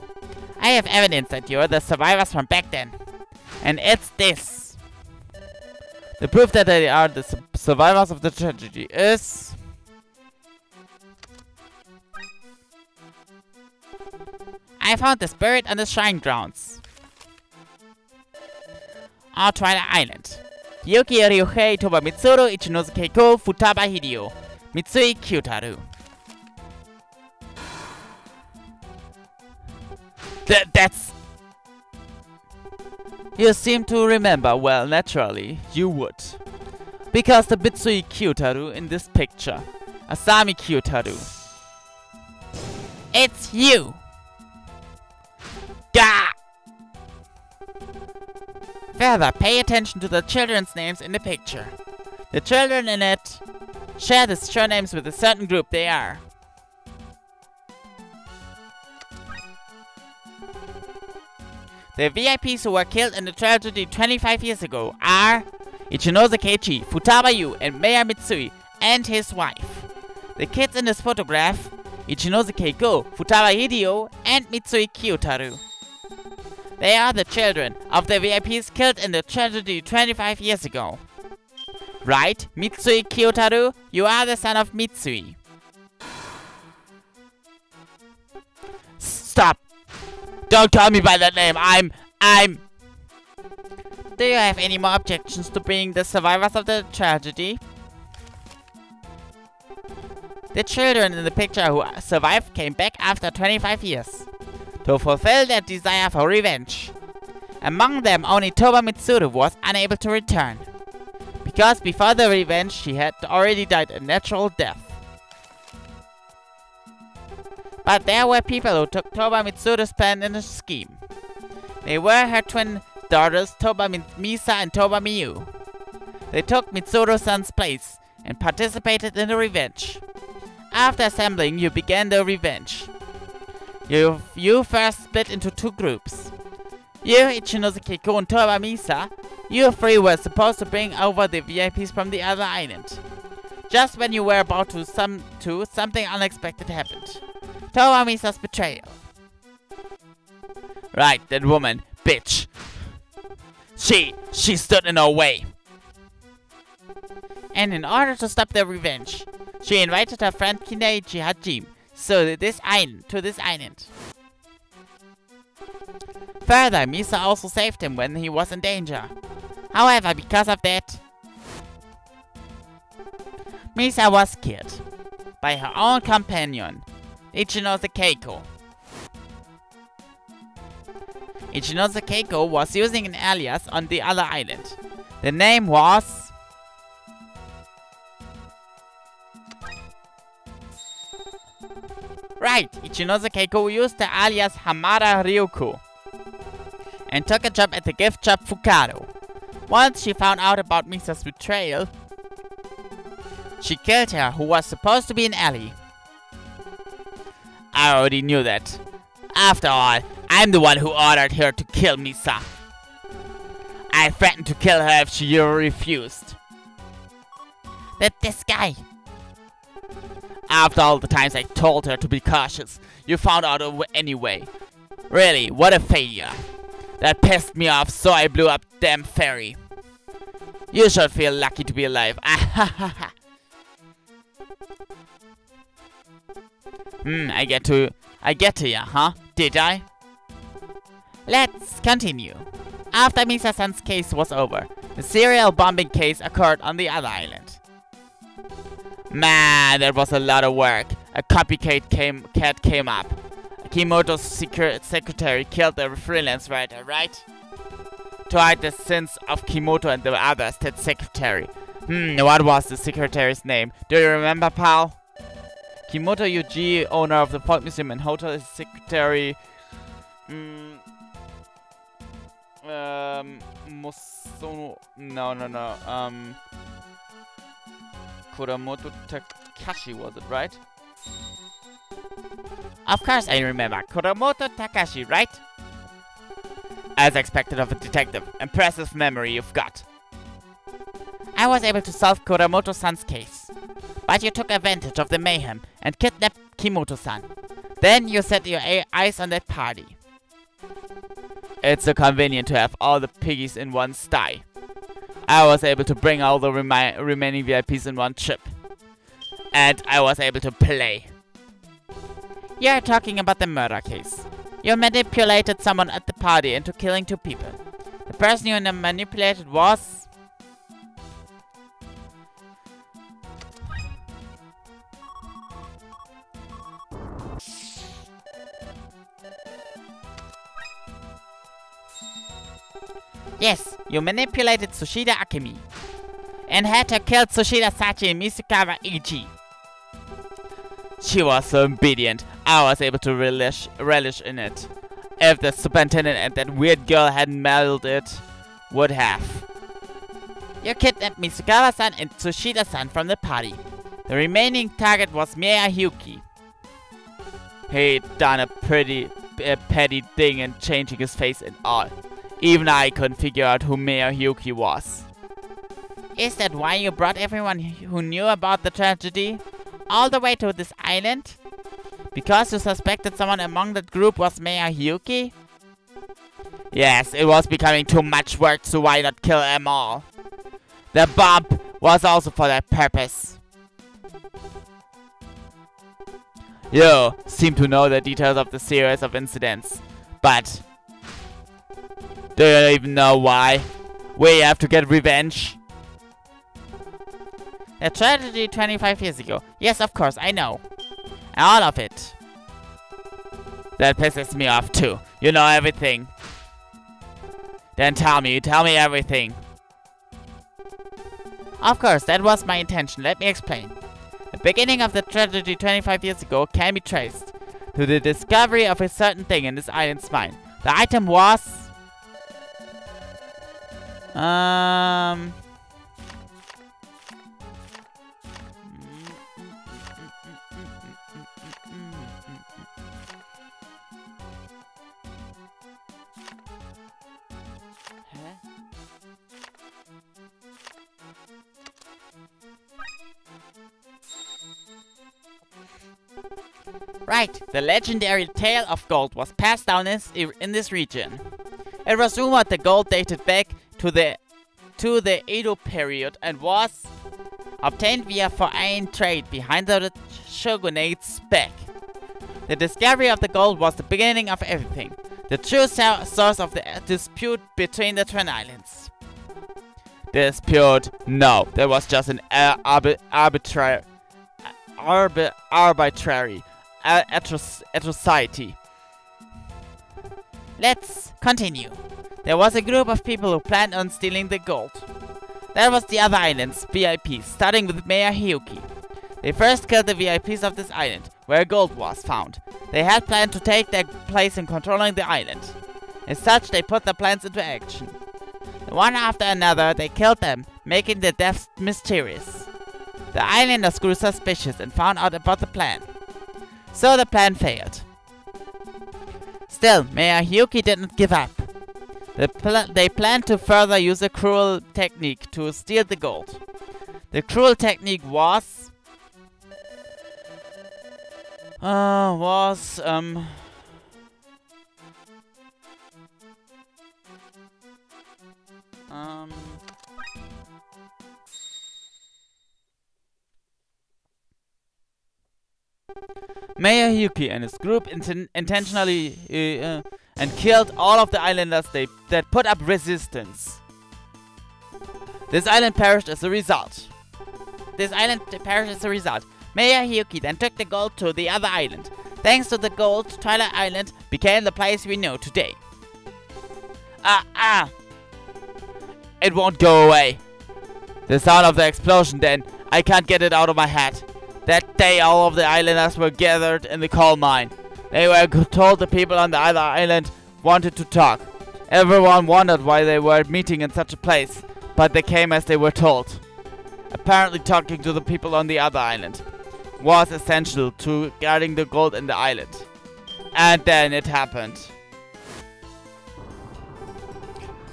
I have evidence that you're the survivors from back then. And it's this. The proof that they are the survivors of the tragedy is... I found the spirit on the shrine grounds. On Twilight Island. Yuki Ryuhei Toba Mitsuru Ichinosuke Ko Futaba Hideo. Mitsui Kyutaru. That's... You seem to remember. Well, naturally, you would. Because the Mitsui Kyutaru in this picture. Asami Kyutaru. It's you! Gah! Further, pay attention to the children's names in the picture. The children in it share the surnames with a certain group they are. The VIPs who were killed in the tragedy 25 years ago are Ichinosuke Chi, Futaba Yu, and Mayor Mitsui, and his wife. The kids in this photograph, Ichinosuke Go, Futaba Hideo, and Mitsui Kyutaru. They are the children of the VIPs killed in the tragedy 25 years ago. Right, Mitsui Kyutaru? You are the son of Mitsui. Stop! Don't call me by that name. I'm... Do you have any more objections to being the survivors of the tragedy? The children in the picture who survived came back after 25 years. To fulfill their desire for revenge. Among them, only Toba Mitsuru was unable to return. Because before the revenge, she had already died a natural death. But there were people who took Toba Mitsuru's plan in the scheme. They were her twin daughters, Toba Misa and Toba Miyu. They took Mitsuru-san's place and participated in the revenge. After assembling, you began the revenge. You first split into 2 groups. You, Ichinosuke Ko, and Toba Misa, you 3 were supposed to bring over the VIPs from the other island. Just when you were about to something unexpected happened. Toba Misa's betrayal. Right, that woman, bitch. She stood in our way. And in order to stop their revenge, she invited her friend Kindaichi Hajime to this island. Further, Misa also saved him when he was in danger. However, because of that, Misa was killed by her own companion, Ichinose Keiko. Ichinose Keiko was using an alias on the other island. The name was... Right, Ichinose Keiko used the alias Hamada Ryuko and took a job at the gift shop Fukado. Once she found out about Misa's betrayal, she killed her, who was supposed to be an ally. I already knew that. After all, I'm the one who ordered her to kill Misa. I threatened to kill her if she refused. This guy. After all the times I told her to be cautious, you found out anyway. Really, what a failure. That pissed me off, so I blew up damn ferry. You should feel lucky to be alive. I get to ya, huh? Did I? Let's continue. After Misa-san's case was over, the serial bombing case occurred on the other island. Man, that was a lot of work. A copycat came up. Kimoto's secretary killed the freelance writer, right? To hide the sins of Kimoto and the others, that secretary. What was the secretary's name? Do you remember, pal? Kimoto Yuji, owner of the Folk Museum and Hotel, is secretary... Musono... No. Kuramoto Takashi, was it right? Of course I remember. Kuramoto Takashi, right? As expected of a detective. Impressive memory you've got. I was able to solve Kuramoto-san's case. But you took advantage of the mayhem and kidnapped Kimoto-san. Then you set your eyes on that party. It's so convenient to have all the piggies in one sty. I was able to bring all the remaining VIPs in one trip. And I was able to play. You're talking about the murder case. You manipulated someone at the party into killing 2 people. The person you manipulated was... Yes, you manipulated Tsushida Akemi and had her kill Tsushida Sachi and Misukawa Ichi. She was so obedient, I was able to relish in it. If the superintendent and that weird girl hadn't meddled, it would have. You kidnapped Misukawa-san and Tsushida-san from the party. The remaining target was Miyahiyuki. He'd done a pretty petty thing in changing his face and all. Even I couldn't figure out who Miyahiyuki was. Is that why you brought everyone who knew about the tragedy all the way to this island? Because you suspected someone among that group was Miyahiyuki? Yes, it was becoming too much work, so why not kill them all? The bomb was also for that purpose. You seem to know the details of the series of incidents, but... do you even know why? We have to get revenge. The tragedy 25 years ago. Yes, of course, I know. All of it. That pisses me off too. You know everything. Then tell me everything. Of course, that was my intention. Let me explain. The beginning of the tragedy 25 years ago can be traced to the discovery of a certain thing in this island's mine. The item was... Right, the legendary tale of gold was passed down in this region. It was rumored the gold dated back to the Edo period and was obtained via foreign trade behind the shogunate's back. The discovery of the gold was the beginning of everything, the true source of the dispute between the twin islands. Dispute? No, that was just an arbitrary atrocity. Let's continue. There was a group of people who planned on stealing the gold. That was the other island's VIPs, starting with Mayor Hiyuki. They first killed the VIPs of this island, where gold was found. They had planned to take their place in controlling the island. As such, they put their plans into action. One after another, they killed them, making their deaths mysterious. The islanders grew suspicious and found out about the plan. So the plan failed. Still, Mayor Hiyuki didn't give up. They planned to further use a cruel technique to steal the gold. The cruel technique was... Mayor Hiyuki and his group intentionally and killed all of the islanders that put up resistance. This island perished as a result. Mayor Hiyuki then took the gold to the other island. Thanks to the gold, Twilight Island became the place we know today. It won't go away. The sound of the explosion then, I can't get it out of my head. That day all of the islanders were gathered in the coal mine. They were told the people on the other island wanted to talk. Everyone wondered why they were meeting in such a place, but they came as they were told. Apparently talking to the people on the other island was essential to guarding the gold in the island. And then it happened.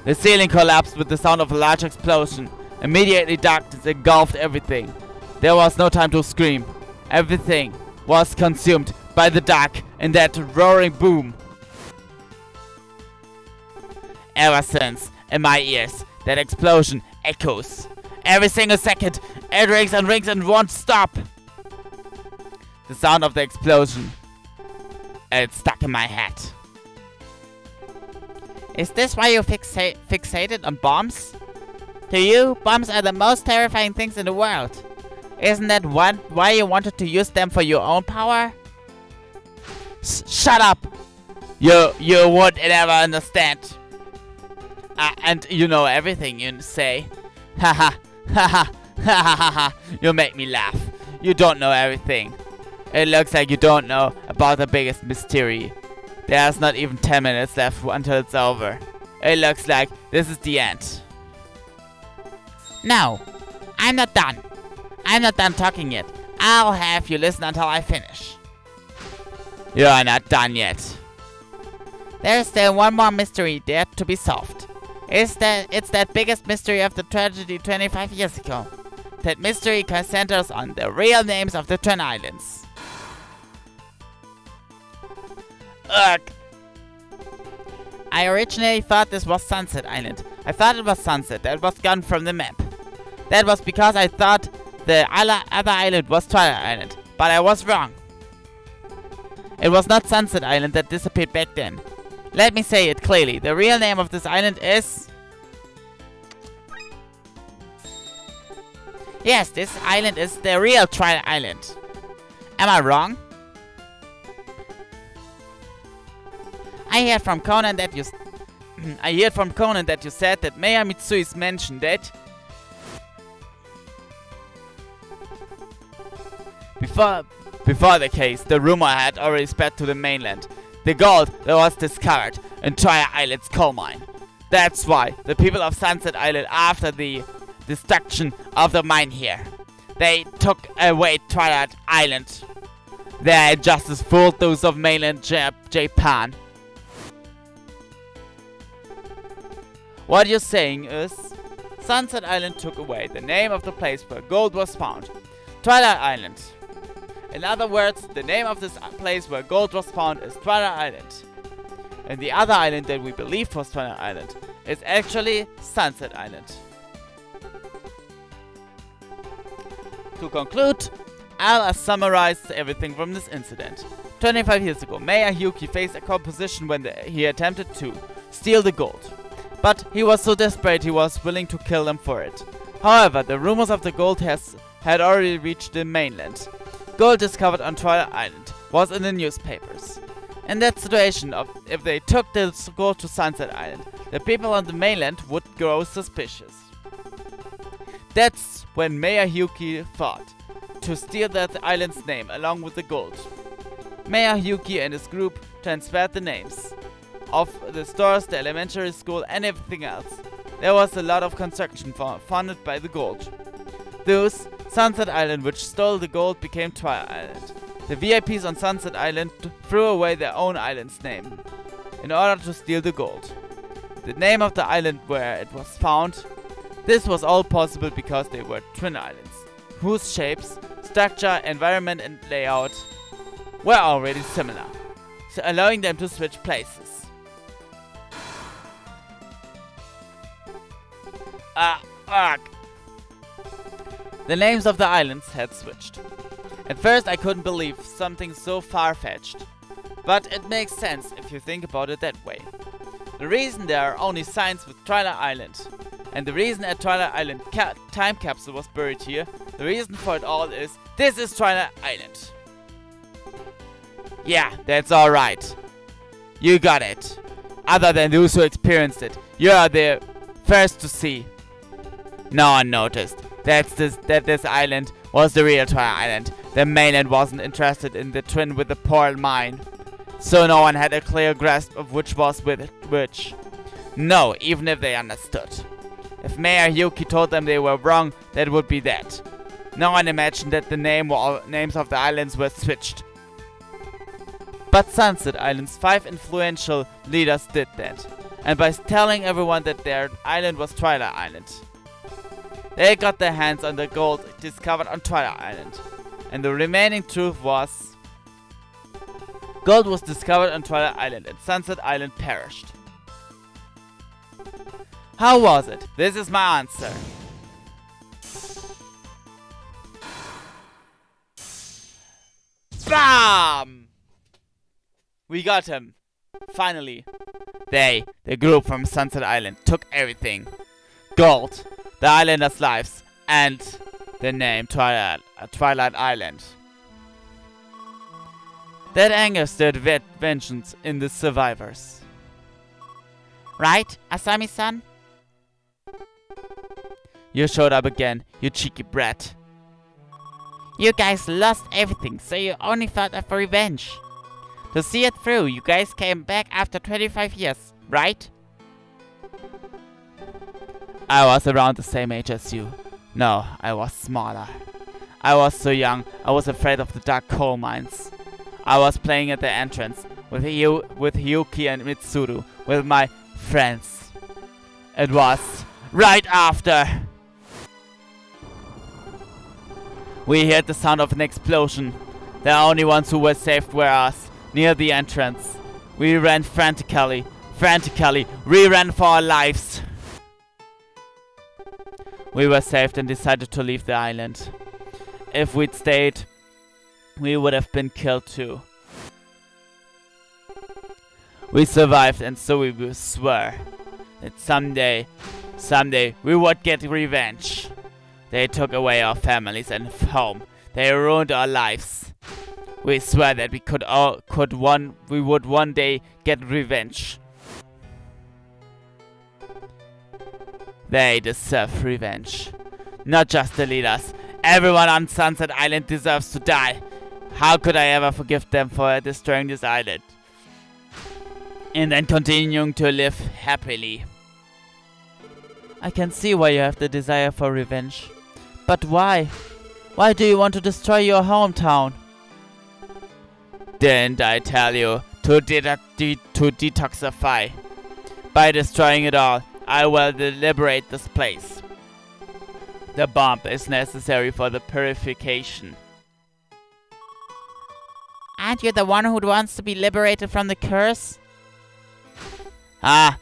The ceiling collapsed with the sound of a large explosion. Immediately darkness engulfed everything. There was no time to scream. Everything was consumed by the dark in that roaring boom. Ever since, in my ears, that explosion echoes. Every single second, it rings and won't stop. The sound of the explosion, it's stuck in my head. Is this why you fixated on bombs? To you, bombs are the most terrifying things in the world. Isn't that why you wanted to use them for your own power? Shut up! You won't ever understand. And you know everything you say. Haha, haha, haha, you make me laugh. You don't know everything. It looks like you don't know about the biggest mystery. There's not even 10 minutes left until it's over. It looks like this is the end. No, I'm not done. I'm not done talking yet. I'll have you listen until I finish. You're not done yet. There's still one more mystery there to be solved. It's that biggest mystery of the tragedy 25 years ago. That mystery centers on the real names of the Twin Islands. Ugh. I originally thought this was Sunset Island. I thought it was Sunset that was gone from the map. That was because I thought the other island was Twilight Island, but I was wrong. It was not Sunset Island that disappeared back then. Let me say it clearly. The real name of this island is... Yes, this island is the real Twilight Island. Am I wrong? I heard from Conan that you said that Mayor Mitsui's mentioned that before the case, the rumor had already spread to the mainland. The gold that was discovered in Twilight Island's coal mine. That's why the people of Sunset Island, after the destruction of the mine here, they took away Twilight Island. Their injustice fooled those of mainland Japan. What you're saying is, Sunset Island took away the name of the place where gold was found, Twilight Island. In other words, the name of this place where gold was found is Twilight Island. And the other island that we believed was Twilight Island is actually Sunset Island. To conclude, I'll summarize everything from this incident. 25 years ago, Mayor Yuki faced a composition when he attempted to steal the gold. But he was so desperate he was willing to kill them for it. However, the rumors of the gold had already reached the mainland. Gold discovered on Twilight Island was in the newspapers. In that situation, if they took the gold to Sunset Island, the people on the mainland would grow suspicious. That's when Mayor Yuki thought to steal that island's name along with the gold. Mayor Yuki and his group transferred the names of the stores, the elementary school and everything else. There was a lot of construction funded by the gold. Thus, Sunset Island, which stole the gold, became Twilight Island. The VIPs on Sunset Island threw away their own island's name in order to steal the gold. The name of the island where it was found. This was all possible because they were twin islands, whose shapes, structure, environment and layout were already similar, so allowing them to switch places. The names of the islands had switched. At first I couldn't believe something so far-fetched, but it makes sense if you think about it that way. The reason there are only signs with Twilight Island, and the reason a Twilight Island time capsule was buried here, the reason for it all is, this is Twilight Island. Yeah, that's alright. You got it. Other than those who experienced it, you are the first to see. No one noticed that this island was the real Twilight Island. The mainland wasn't interested in the twin with the pearl mine, so no one had a clear grasp of which was with which. No, even if they understood. If Mayor Yuki told them they were wrong, that would be that. No one imagined that the names of the islands were switched. But Sunset Island's 5 influential leaders did that, and by telling everyone that their island was Twilight Island. They got their hands on the gold discovered on Twilight Island, and the remaining truth was, gold was discovered on Twilight Island and Sunset Island perished. How was it? This is my answer. BAM! We got him. Finally. They, the group from Sunset Island, took everything. Gold, the islanders' lives, and the name Twilight Island. That anger stirred vengeance in the survivors. Right, Asami-san? You showed up again, you cheeky brat. You guys lost everything, so you only thought of revenge. To see it through, you guys came back after 25 years, right? I was around the same age as you. No, I was smaller. I was so young, I was afraid of the dark coal mines. I was playing at the entrance with Yuki and Mitsuru, with my friends. It was right after. We heard the sound of an explosion. The only ones who were saved were us, near the entrance. We ran frantically. We ran for our lives. We were saved and decided to leave the island. If we'd stayed, we would have been killed too. We survived, and so we swore that someday we would get revenge. They took away our families and home. They ruined our lives. We swear that we would one day get revenge. They deserve revenge. Not just the leaders. Everyone on Sunset Island deserves to die. How could I ever forgive them for destroying this island? And then continuing to live happily. I can see why you have the desire for revenge. But why? Why do you want to destroy your hometown? Didn't I tell you to detoxify? By destroying it all, I will liberate this place. The bomb is necessary for the purification. Aren't you the one who wants to be liberated from the curse? Ah.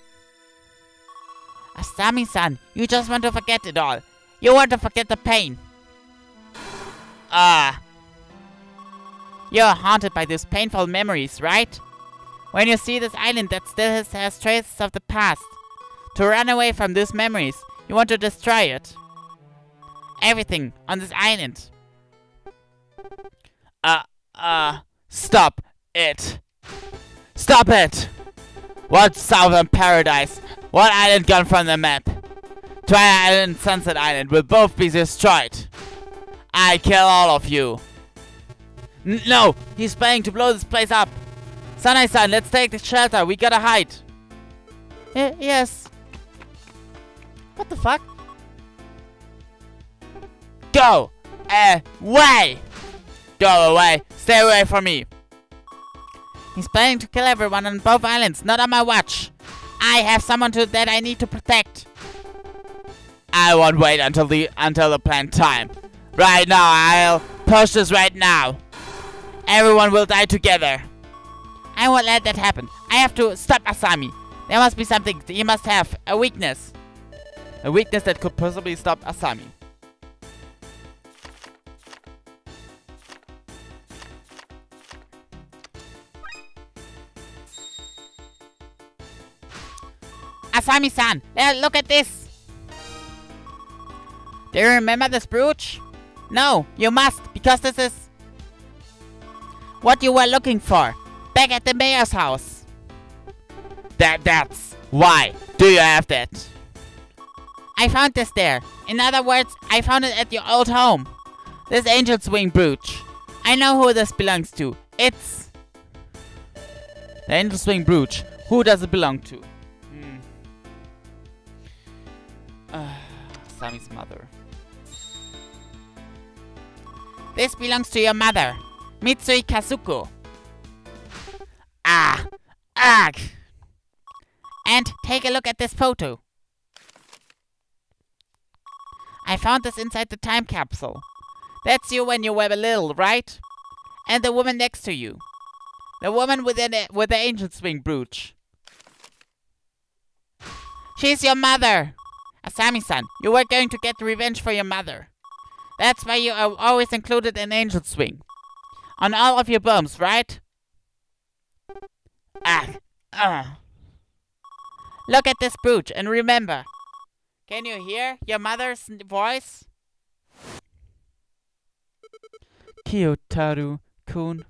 Asami-san, you just want to forget it all. You want to forget the pain. Ah. You're haunted by those painful memories, right? When you see this island that still has traces of the past, to run away from those memories, you want to destroy it. Everything on this island. Stop it. Stop it! What southern paradise? What island gone from the map? Twilight Island and Sunset Island will both be destroyed. I kill all of you. No! He's planning to blow this place up. Sanai-san, let's take the shelter. We gotta hide. Yes. What the fuck? Go away! Go away! Stay away from me! He's planning to kill everyone on both islands, not on my watch. I have someone that I need to protect. I won't wait until the planned time. Right now, I'll push this right now. Everyone will die together. I won't let that happen. I have to stop Asami. There must be something he must have. A weakness. A weakness that could possibly stop Asami. Asami-san, look at this. Do you remember this brooch? No, you must, because this is what you were looking for. Back at the mayor's house. That's why. Do you have that? I found this there. In other words, I found it at your old home. This angel's wing brooch. I know who this belongs to. It's the angel's wing brooch. Who does it belong to? Sami's mother. This belongs to your mother, Mitsui Kazuko. Ugh. And take a look at this photo. I found this inside the time capsule. That's you when you were little, right? And the woman next to you. The woman with the angel's wing brooch. She's your mother. Asami-san, you were going to get revenge for your mother. That's why you are always included an angel's wing. On all of your bombs, right? Look at this brooch and remember. Can you hear your mother's voice? Kyotaru-kun.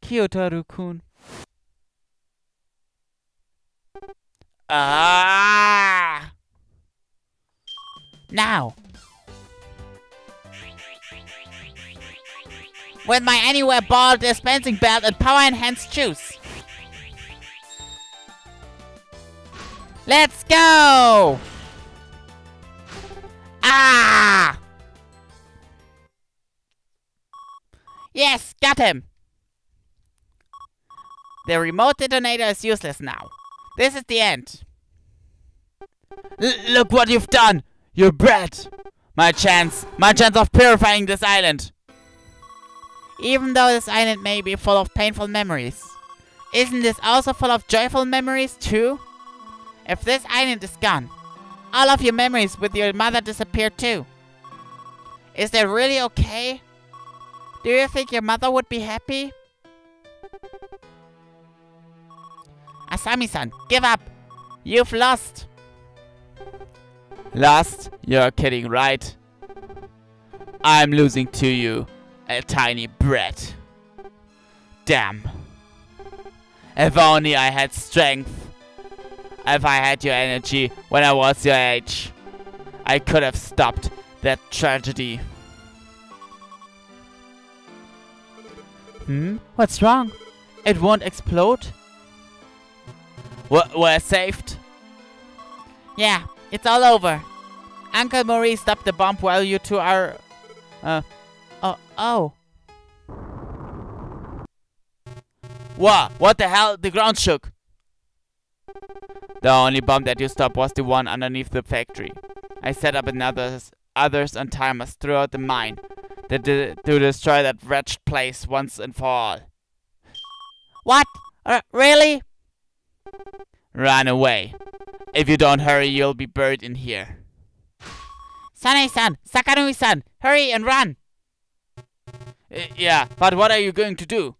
Kyotaru-kun. Now. With my anywhere ball dispensing belt and power enhanced juice. Let's go! Yes, got him! The remote detonator is useless now. This is the end. Look what you've done! You brat! My chance of purifying this island. Even though this island may be full of painful memories, isn't this also full of joyful memories too? If this island is gone, all of your memories with your mother disappear too. Is that really okay? Do you think your mother would be happy? Asami-san, give up! You've lost! Lost? You're kidding, right? I'm losing to you, a tiny brat. Damn. If only I had strength. If I had your energy when I was your age, I could have stopped that tragedy. What's wrong? It won't explode? We're saved? Yeah, it's all over. Uncle Maurice stopped the bomb while you two are... Oh. What the hell? The ground shook. The only bomb that you stopped was the one underneath the factory. I set up others on timers throughout the mine to destroy that wretched place once and for all. What? Really? Run away. If you don't hurry, you'll be buried in here. Sane-san, Sakanui-san, hurry and run! Yeah, but what are you going to do?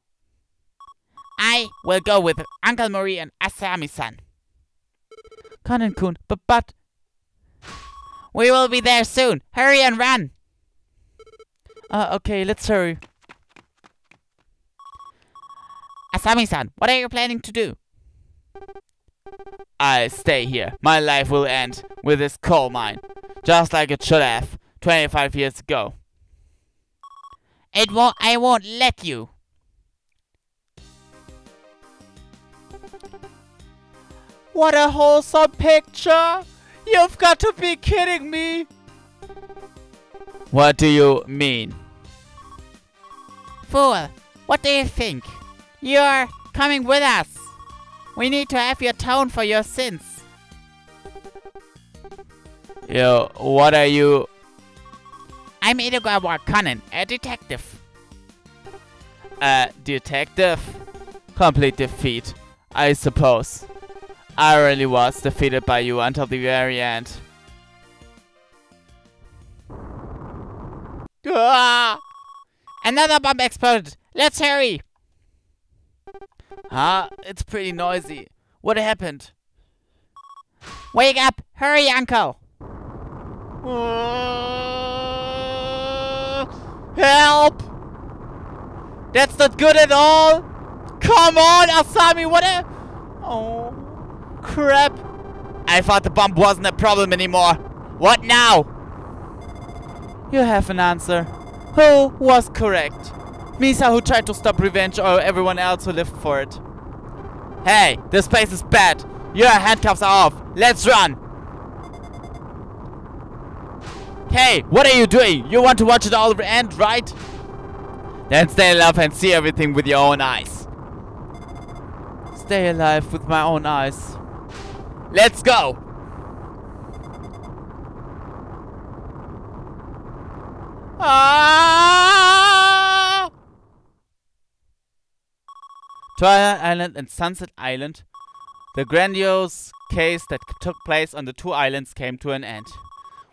I will go with Uncle Mori and Asami-san. Conan-kun, but... We will be there soon. Hurry and run! Okay, let's hurry. Asami-san, what are you planning to do? I stay here. My life will end with this coal mine. Just like it should have 25 years ago. I won't let you. What a wholesome picture! You've got to be kidding me! What do you mean? Fool, what do you think? You're coming with us. We need to have your tone for your sins. Yo, what are you? I'm Edogawa Conan, a detective. A detective? Complete defeat, I suppose. I really was defeated by you until the very end. Ah! Another bomb exploded. Let's hurry. Huh? It's pretty noisy. What happened? Wake up! Hurry, Uncle! Help! That's not good at all! Come on, Asami, what a... Oh, crap. I thought the bomb wasn't a problem anymore. What now? You have an answer. Who was correct? Misa, who tried to stop revenge, or everyone else who lived for it? Hey, this place is bad. Your handcuffs are off. Let's run. Hey, what are you doing? You want to watch it all end, right? Then stay alive and see everything with your own eyes. Stay alive with my own eyes. Let's go! Ah! Twilight Island and Sunset Island. The grandiose case that took place on the two islands came to an end.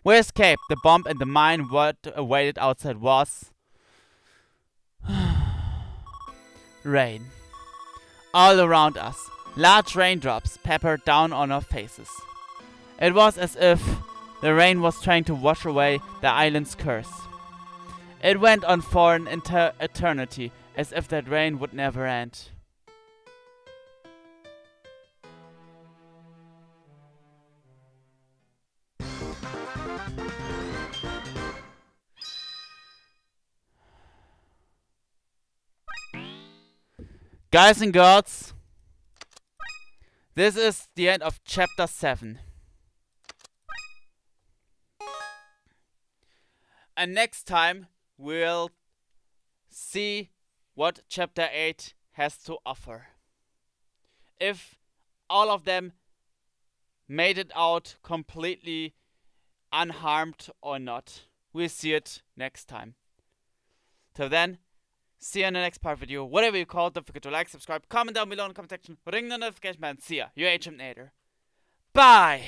We escaped. The bomb and the mine what awaited outside was... rain. All around us, large raindrops peppered down on our faces. It was as if the rain was trying to wash away the island's curse. It went on for an eternity, as if that rain would never end. Guys and girls, this is the end of chapter 7. And next time we'll see what chapter 8 has to offer. If all of them made it out completely unharmed or not. We'll see it next time. Till then, see you in the next part video. Whatever you call it, don't forget to like, subscribe, comment down below in the comment section, ring the notification bell, and see ya, your HM Nader. Bye!